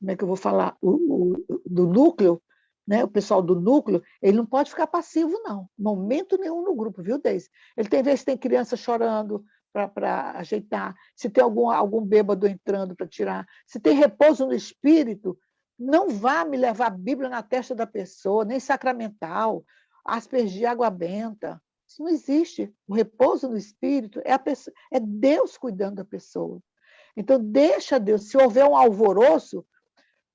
é que eu vou falar? Do núcleo, né? O pessoal do núcleo, ele não pode ficar passivo, não. Momento nenhum no grupo, viu, Deise? Ele tem vezes tem criança chorando para ajeitar, se tem algum bêbado entrando para tirar, se tem repouso no espírito, não vá me levar a Bíblia na testa da pessoa, nem sacramental, aspergir água benta. Isso não existe. O repouso no espírito é Deus cuidando da pessoa. Então, deixa Deus. Se houver um alvoroço,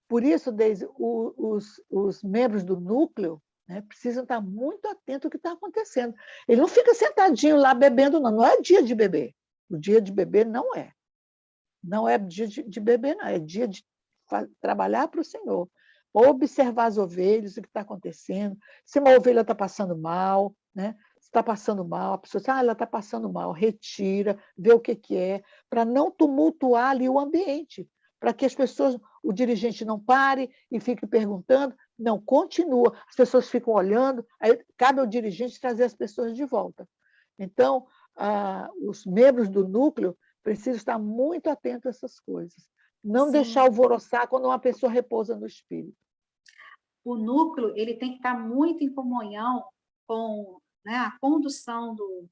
por isso, Deise, os membros do núcleo, né, precisam estar muito atentos ao que está acontecendo. Ele não fica sentadinho lá bebendo, não. Não é dia de beber. O dia de beber não é. Não é dia de beber, não. É dia de trabalhar para o Senhor. Observar as ovelhas, o que está acontecendo. Se uma ovelha está passando mal, né? Se está passando mal, a pessoa diz, ela está passando mal, retira, vê o que é, para não tumultuar ali o ambiente, para que as pessoas, o dirigente não pare e fique perguntando, não, continua. As pessoas ficam olhando, aí cabe ao dirigente trazer as pessoas de volta. Então, os membros do núcleo precisam estar muito atentos a essas coisas. Não deixar alvoroçar quando uma pessoa repousa no espírito. O núcleo ele tem que estar muito em comunhão com, né, a condução do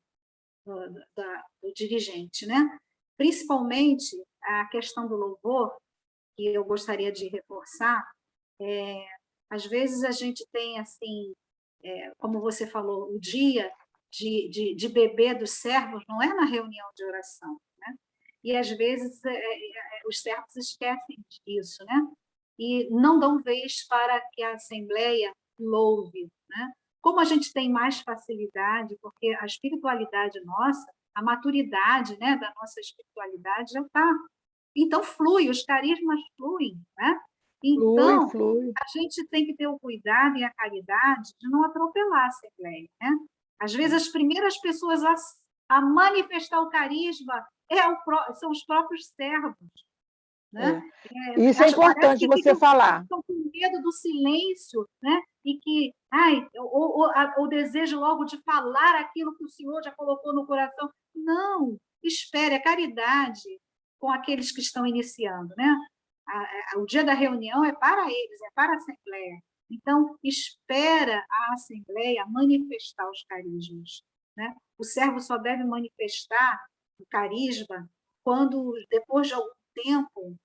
dirigente, né? Principalmente a questão do louvor, que eu gostaria de reforçar. Às vezes a gente tem, assim, como você falou, o dia de beber dos servos não é na reunião de oração, né? E às vezes os servos esquecem disso, né? E não dão vez para que a Assembleia louve, né? Como a gente tem mais facilidade, porque a espiritualidade nossa, a maturidade, né, da nossa espiritualidade já está. Então, flui, os carismas fluem, né? Então, flui. a gente tem que ter o cuidado e a caridade de não atropelar a Assembleia, né? Às vezes, as primeiras pessoas a manifestar o carisma são os próprios servos, né? Isso é importante você falar. Estão com medo do silêncio, né? E que, o desejo logo de falar aquilo que o Senhor já colocou no coração. Não, espere, a caridade com aqueles que estão iniciando, né? O dia da reunião é para eles, é para a Assembleia. Então, espera a Assembleia manifestar os carismas, né? O servo só deve manifestar o carisma quando, depois de algum tempo,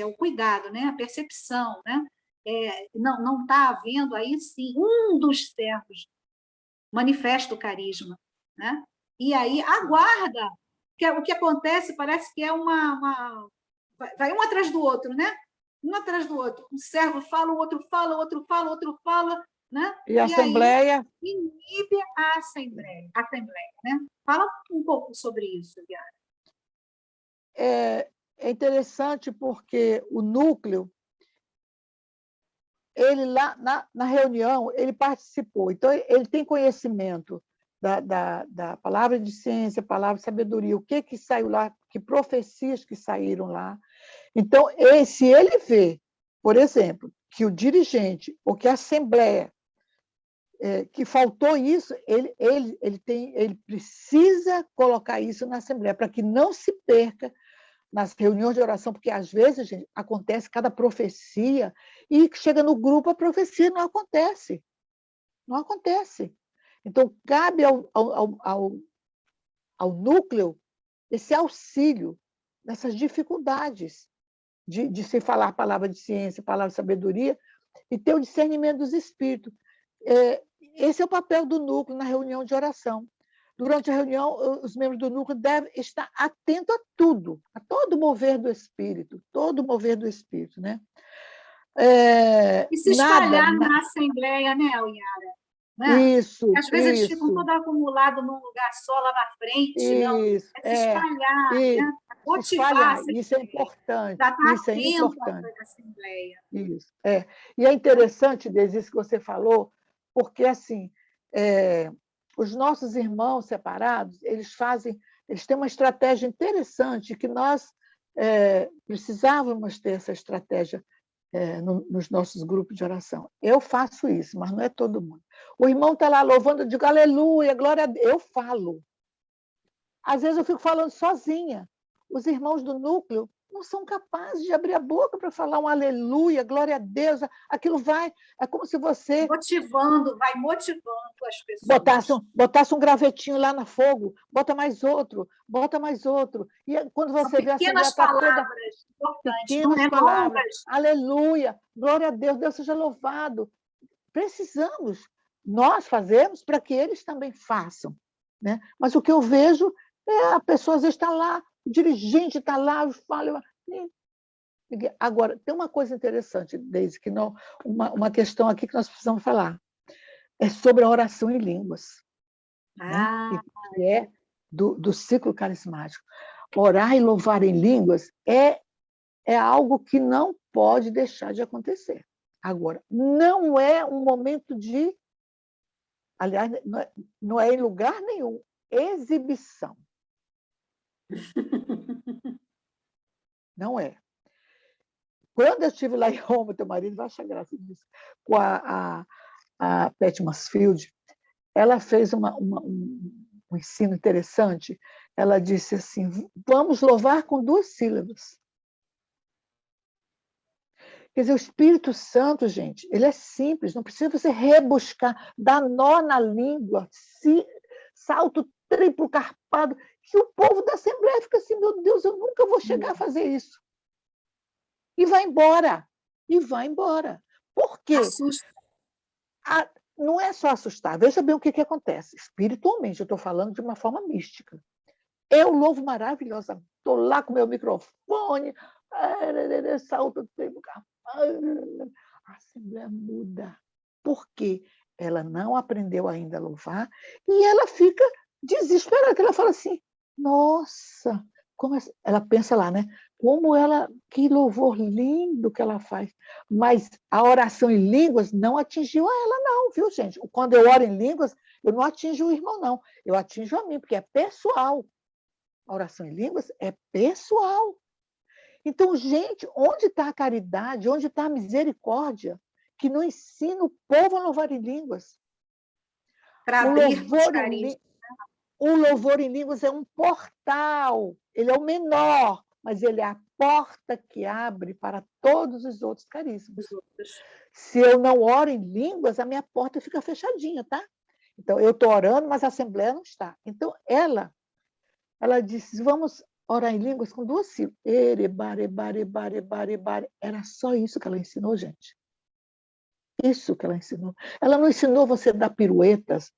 o cuidado, né? A percepção, né? Não está havendo, aí sim, um dos servos manifesta o carisma, né? E aí aguarda, que o que acontece parece que é vai um atrás do outro, né? Um atrás do outro. Um servo fala, o outro fala, o outro fala, o outro fala, né? E a Assembleia? Aí inibe a Assembleia, né? Fala um pouco sobre isso, Yara. É interessante porque o núcleo, ele lá na reunião, ele participou, então ele tem conhecimento da palavra de ciência, palavra de sabedoria, o que saiu lá, que profecias que saíram lá. Então, se ele vê, por exemplo, que o dirigente ou que a Assembleia, que faltou isso, ele precisa colocar isso na Assembleia, para que não se perca nas reuniões de oração, porque às vezes, gente, acontece cada profecia e chega no grupo a profecia não acontece. Não acontece. Então, cabe ao núcleo esse auxílio, nessas dificuldades de se falar a palavra de ciência, a palavra de sabedoria, e ter o discernimento dos espíritos. Esse é o papel do núcleo na reunião de oração. Durante a reunião, os membros do núcleo devem estar atentos a tudo, a todo mover do espírito, né? E se espalhar na assembleia, né, Yara? Né? Isso, às vezes eles ficam isso. todos acumulados num lugar só lá na frente, não. Isso, Se espalhar, né? Motivar espalhar, a assembleia. isso é importante. Já está Isso é atento importante. à assembleia. Isso, E é interessante, Deise, isso que você falou, porque assim, os nossos irmãos separados, eles têm uma estratégia interessante que nós precisávamos ter essa estratégia nos nossos grupos de oração. Eu faço isso, mas não é todo mundo. O irmão está lá louvando, eu digo aleluia, glória a Deus. Eu falo. Às vezes eu fico falando sozinha. Os irmãos do núcleo não são capazes de abrir a boca para falar um aleluia, glória a Deus. Aquilo é como se você... vai motivando as pessoas. Botasse um gravetinho lá no fogo, bota mais outro. E quando você vê a pequenas palavras importantes, pequenas palavras. Aleluia, glória a Deus, Deus seja louvado. Precisamos, nós fazemos para que eles também façam. Né? Mas o que eu vejo a pessoa às vezes está lá, o dirigente está lá, fala... Agora, tem uma coisa interessante, Deise, que uma questão aqui que nós precisamos falar. É sobre a oração em línguas. Né? Que é do ciclo carismático. Orar e louvar em línguas é algo que não pode deixar de acontecer. Agora, não é um momento de... Aliás, não é em lugar nenhum. Exibição. Não é. Quando eu estive lá em Roma, teu marido vai achar graça disso, com a Pat Mansfield, ela fez um ensino interessante. Ela disse assim, vamos louvar com 2 sílabas. Quer dizer, o Espírito Santo, gente, ele é simples, não precisa você rebuscar, dar nó na língua, salto triplo carpado, que o povo da Assembleia fica assim, meu Deus, eu nunca vou chegar a fazer isso. E vai embora. Por quê? Assusta. Não é só assustar. Veja bem o que acontece. Espiritualmente, eu estou falando de uma forma mística. Eu louvo maravilhosamente. Estou lá com o meu microfone, salto triplo carpado. A Assembleia muda. Por quê? Ela não aprendeu ainda a louvar e ela fica desesperada. Ela fala assim, nossa, ela pensa lá, né? Que louvor lindo que ela faz. Mas a oração em línguas não atingiu a ela, não, viu, gente? Quando eu oro em línguas, eu não atinjo o irmão, não. Eu atinjo a mim, porque é pessoal. A oração em línguas é pessoal. Então, gente, onde está a caridade? Onde está a misericórdia que não ensina o povo a louvar em línguas? O louvor em línguas é um portal, ele é o menor, mas ele é a porta que abre para todos os outros carismas. Se eu não oro em línguas, a minha porta fica fechadinha, tá? Então, eu estou orando, mas a Assembleia não está. Então, ela disse, vamos orar em línguas com 2 sílabas. Era só isso que ela ensinou, gente. Isso que ela ensinou. Ela não ensinou você a dar piruetas,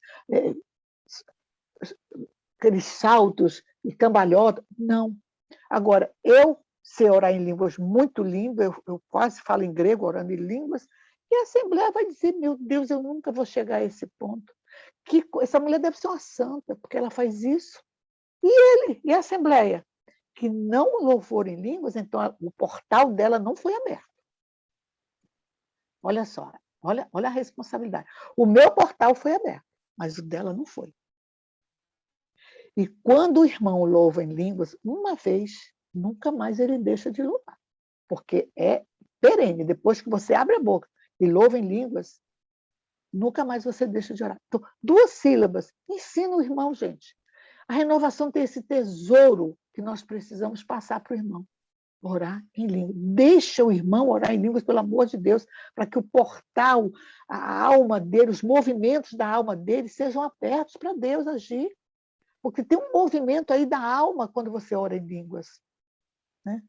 aqueles saltos e cambalhota. Não. Agora, eu sei orar em línguas muito lindo, eu quase falo em grego, orando em línguas, e a Assembleia vai dizer, meu Deus, eu nunca vou chegar a esse ponto. Essa mulher deve ser uma santa, porque ela faz isso. E a Assembleia? Que não louvor em línguas, então o portal dela não foi aberto. Olha só, olha a responsabilidade. O meu portal foi aberto, mas o dela não foi. E quando o irmão louva em línguas, uma vez, nunca mais ele deixa de louvar. Porque é perene. Depois que você abre a boca e louva em línguas, nunca mais você deixa de orar. Então, 2 sílabas. Ensina o irmão, gente. A renovação tem esse tesouro que nós precisamos passar para o irmão. Orar em línguas. Deixa o irmão orar em línguas, pelo amor de Deus, para que o portal, a alma dele, os movimentos da alma dele sejam abertos para Deus agir. Porque tem um movimento aí da alma quando você ora em línguas. né?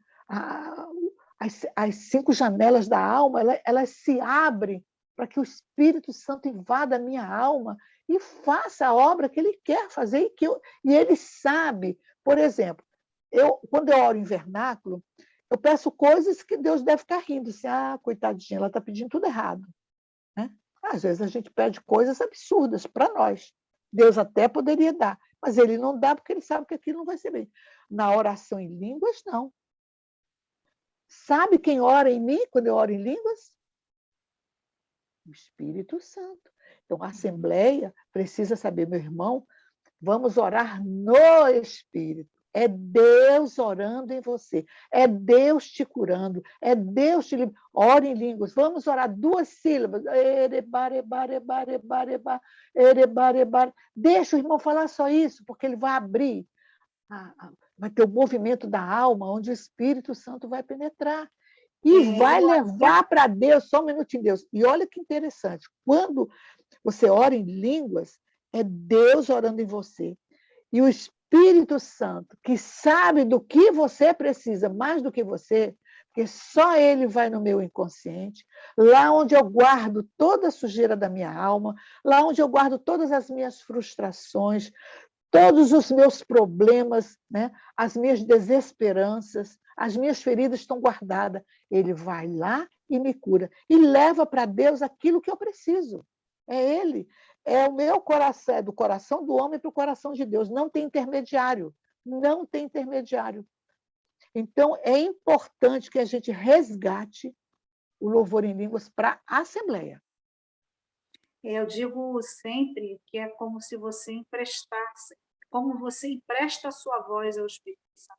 As 5 janelas da alma, elas se abrem para que o Espírito Santo invada a minha alma e faça a obra que ele quer fazer. E ele sabe, por exemplo, quando eu oro em vernáculo, eu peço coisas que Deus deve ficar rindo. Assim, coitadinha, ela está pedindo tudo errado. Né? Às vezes a gente pede coisas absurdas para nós. Deus até poderia dar, mas ele não dá porque ele sabe que aquilo não vai ser bem. Na oração em línguas, não. Sabe quem ora em mim quando eu oro em línguas? O Espírito Santo. Então, a Assembleia precisa saber, meu irmão, vamos orar no Espírito. É Deus orando em você. É Deus te curando. É Deus te liberando. Ore em línguas. Vamos orar 2 sílabas. Deixa o irmão falar só isso, porque ele vai abrir. Vai ter o movimento da alma, onde o Espírito Santo vai penetrar. E vai levar para Deus, só um minutinho, Deus. E olha que interessante, quando você ora em línguas, é Deus orando em você. E o Espírito Santo, que sabe do que você precisa mais do que você, porque só ele vai no meu inconsciente, lá onde eu guardo toda a sujeira da minha alma, lá onde eu guardo todas as minhas frustrações, todos os meus problemas, né? As minhas desesperanças, as minhas feridas estão guardadas. Ele vai lá e me cura. E leva para Deus aquilo que eu preciso. É Ele. É o meu coração, é do coração do homem para o coração de Deus. Não tem intermediário. Não tem intermediário. Então, é importante que a gente resgate o louvor em línguas para a Assembleia. Eu digo sempre que é como se você emprestasse, como você empresta a sua voz ao Espírito Santo.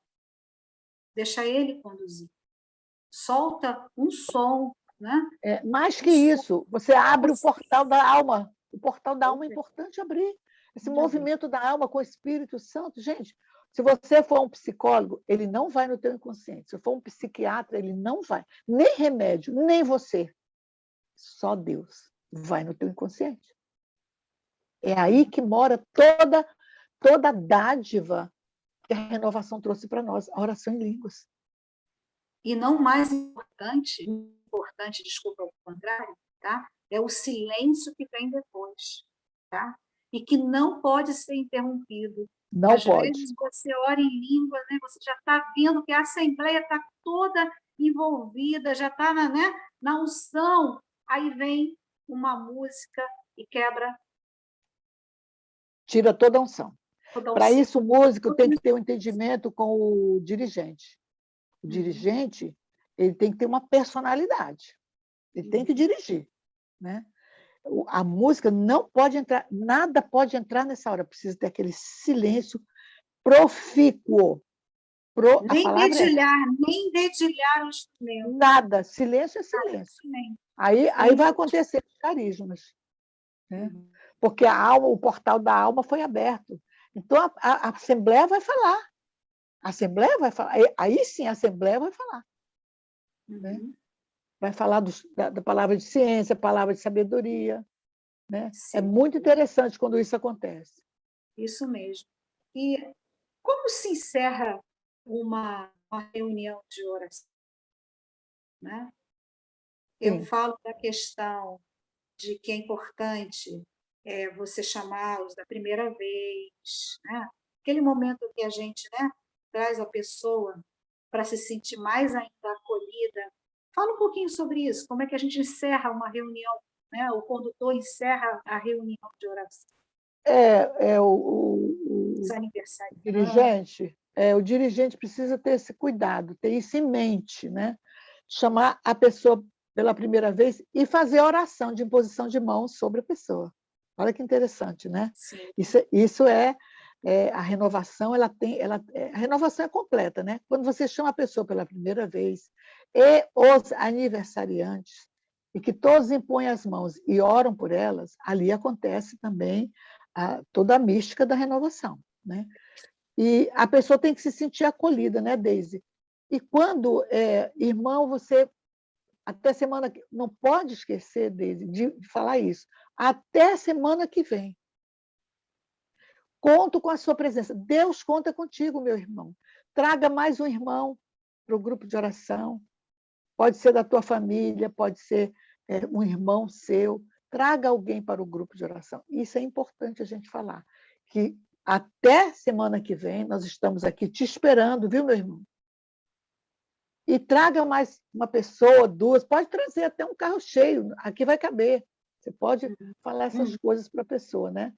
Deixa ele conduzir. Solta um som, né? Mais que isso, você abre o portal da alma. O portal da alma é importante abrir. Esse movimento da alma com o Espírito Santo. Gente, se você for um psicólogo, ele não vai no teu inconsciente. Se for um psiquiatra, ele não vai. Nem remédio, nem você. Só Deus vai no teu inconsciente. É aí que mora toda a dádiva que a renovação trouxe para nós, a oração em línguas. E não mais importante, desculpa, ao contrário, tá? É o silêncio que vem depois, tá? E que não pode ser interrompido. Não Às pode. vezes você ora em língua, né? Você já está vendo que a Assembleia está toda envolvida, já está na unção. Aí vem uma música e quebra. Tira toda a unção. Para isso, o músico tem que ter um entendimento com o dirigente. O dirigente, ele tem que ter uma personalidade. Ele tem que dirigir, né? A música não pode entrar, nada pode entrar nessa hora. Precisa ter aquele silêncio profícuo. Nem dedilhar o instrumento. Nada. Silêncio é silêncio. Aí vai acontecer os carismas, né? Porque a alma, o portal da alma foi aberto. Então, a Assembleia vai falar. A Assembleia vai falar. Aí sim, a Assembleia vai falar. Né? Vai falar da palavra de ciência, palavra de sabedoria. Né? É muito interessante quando isso acontece. Isso mesmo. E como se encerra uma reunião de oração? Né? Eu falo da questão de que é importante você chamá-los da primeira vez, né? Aquele momento que a gente, né, traz a pessoa para se sentir mais ainda acolhida. Fala um pouquinho sobre isso, como é que a gente encerra uma reunião, né? O condutor encerra a reunião de oração. O dirigente precisa ter esse cuidado, ter isso em mente, né? Chamar a pessoa pela primeira vez e fazer a oração de imposição de mãos sobre a pessoa. Olha que interessante, né? Isso é a renovação, a renovação é completa, né? Quando você chama a pessoa pela primeira vez e os aniversariantes, e que todos impõem as mãos e oram por elas, ali acontece também toda a mística da renovação, né? E a pessoa tem que se sentir acolhida, né, Deise? E quando, irmão, você até semana que não pode esquecer, Deise, de falar isso. Até semana que vem. Conto com a sua presença. Deus conta contigo, meu irmão. Traga mais um irmão. para o grupo de oração. Pode ser da tua família, pode ser um irmão seu. Traga alguém para o grupo de oração. Isso é importante a gente falar. Que até semana que vem nós estamos aqui te esperando, viu, meu irmão? E traga mais uma pessoa, duas. Pode trazer até um carro cheio. Aqui vai caber. Você pode falar essas coisas para a pessoa, né?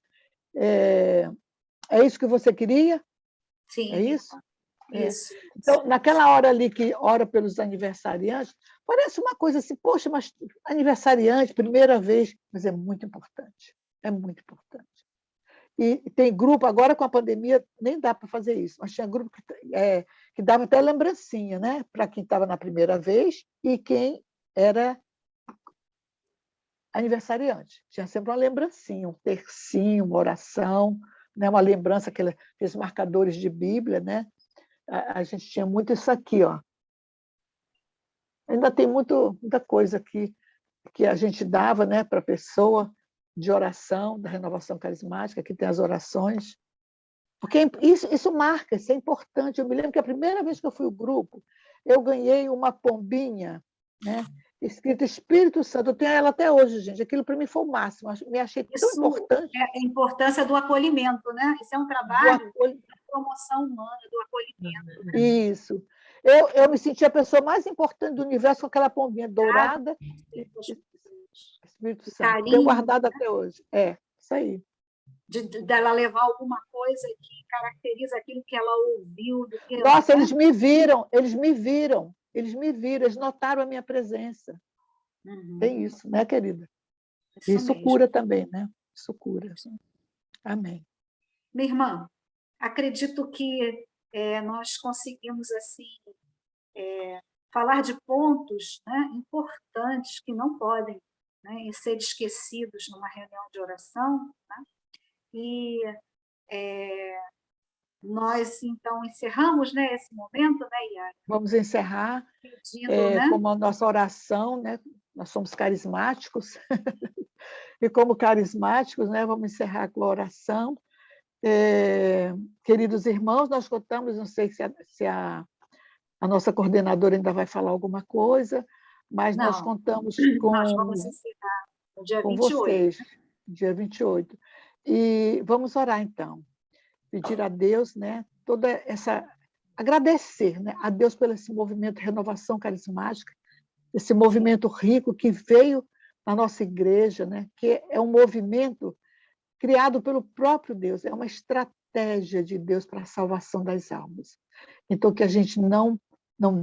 É isso que você queria? Sim. É isso? Isso. Então, naquela hora ali que ora pelos aniversariantes, parece uma coisa assim, poxa, mas aniversariante, primeira vez, mas é muito importante. É muito importante. E tem grupo, agora com a pandemia, nem dá para fazer isso, mas tinha grupo que dava até lembrancinha, né? Para quem estava na primeira vez e quem era aniversariante. Tinha sempre uma lembrancinha, um tercinho, uma oração, né? Uma lembrança, aqueles marcadores de Bíblia, né? A gente tinha muito isso aqui, ó. Ainda tem muita coisa aqui que a gente dava, né, para a pessoa de oração, da renovação carismática, aqui tem as orações. Porque isso marca, isso é importante. Eu me lembro que a primeira vez que eu fui ao grupo, eu ganhei uma pombinha, né, escrita Espírito Santo. Eu tenho ela até hoje, gente. Aquilo para mim foi o máximo. Me achei tão importante. É a importância do acolhimento, né? Isso é um trabalho de promoção humana, do acolhimento. Isso. Eu me senti a pessoa mais importante do universo com aquela pombinha dourada. Espírito Santo. Carinho, Tenho guardado até hoje. Isso aí. Dela levar alguma coisa que caracteriza aquilo que ela ouviu. Nossa, eles me viram, eles notaram a minha presença. Tem isso, né, querida? Isso cura também, né? Isso cura. Amém. Minha irmã, acredito que nós conseguimos assim falar de pontos, né, importantes que não podem, né, ser esquecidos numa reunião de oração, né? E nós, então, encerramos, né, esse momento, né, Yara? Vamos encerrar pedindo, né? como a nossa oração, né? Nós somos carismáticos, e como carismáticos, né, vamos encerrar com a oração. Queridos irmãos, nós contamos, não sei se a nossa coordenadora ainda vai falar alguma coisa, mas não, nós contamos nós vamos encerrar no dia 28. Vocês, dia 28. E vamos orar, então. Pedir a Deus, né, agradecer, né, a Deus pelo esse movimento de renovação carismática, esse movimento rico que veio na nossa igreja, né, que é um movimento criado pelo próprio Deus, é uma estratégia de Deus para a salvação das almas. Então, que a gente não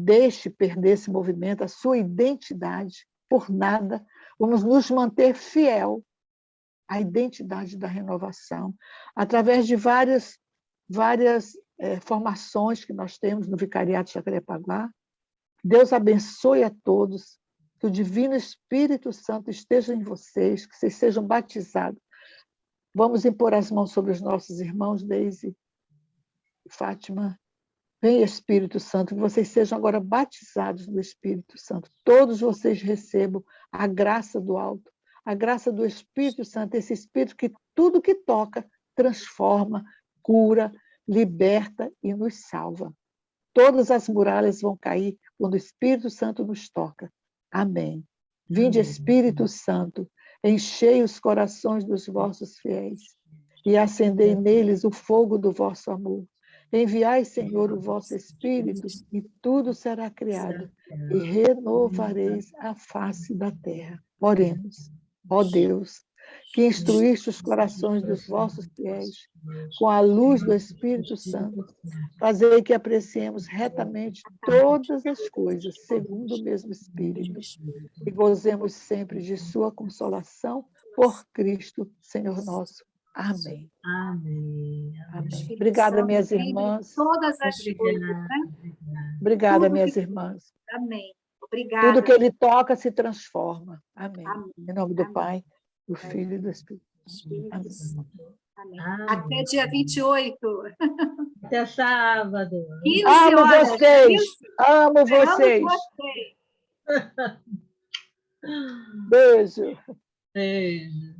deixe perder esse movimento, a sua identidade, por nada. Vamos nos manter fiel à identidade da renovação, através de várias formações que nós temos no Vicariato de Jacarepaguá. Deus abençoe a todos, que o Divino Espírito Santo esteja em vocês, que vocês sejam batizados. Vamos impor as mãos sobre os nossos irmãos, Deise e Fátima. Vem, Espírito Santo, que vocês sejam agora batizados no Espírito Santo. Todos vocês recebam a graça do alto, a graça do Espírito Santo, esse Espírito que tudo que toca transforma, cura, liberta e nos salva. Todas as muralhas vão cair quando o Espírito Santo nos toca. Amém. Vinde, Espírito Santo, enchei os corações dos vossos fiéis e acendei neles o fogo do vosso amor. Enviai, Senhor, o vosso Espírito, e tudo será criado, e renovareis a face da terra. Oremos. Ó Deus, que instruíste os corações dos vossos fiéis com a luz do Espírito Santo, fazei que apreciemos retamente todas as coisas, segundo o mesmo Espírito, e gozemos sempre de sua consolação por Cristo, Senhor nosso. Amém. Amém. Amém. Obrigada, minhas irmãs. Todas as coisas, né? Obrigada, minhas irmãs. Amém. Obrigada. Tudo que ele toca se transforma. Amém. Amém. Em nome do Pai, do Filho e do Espírito. Amém. Amém. Até dia 28. Até sábado. 15 Amo horas. vocês. Isso? Amo vocês. Amo vocês. Beijo. Beijo.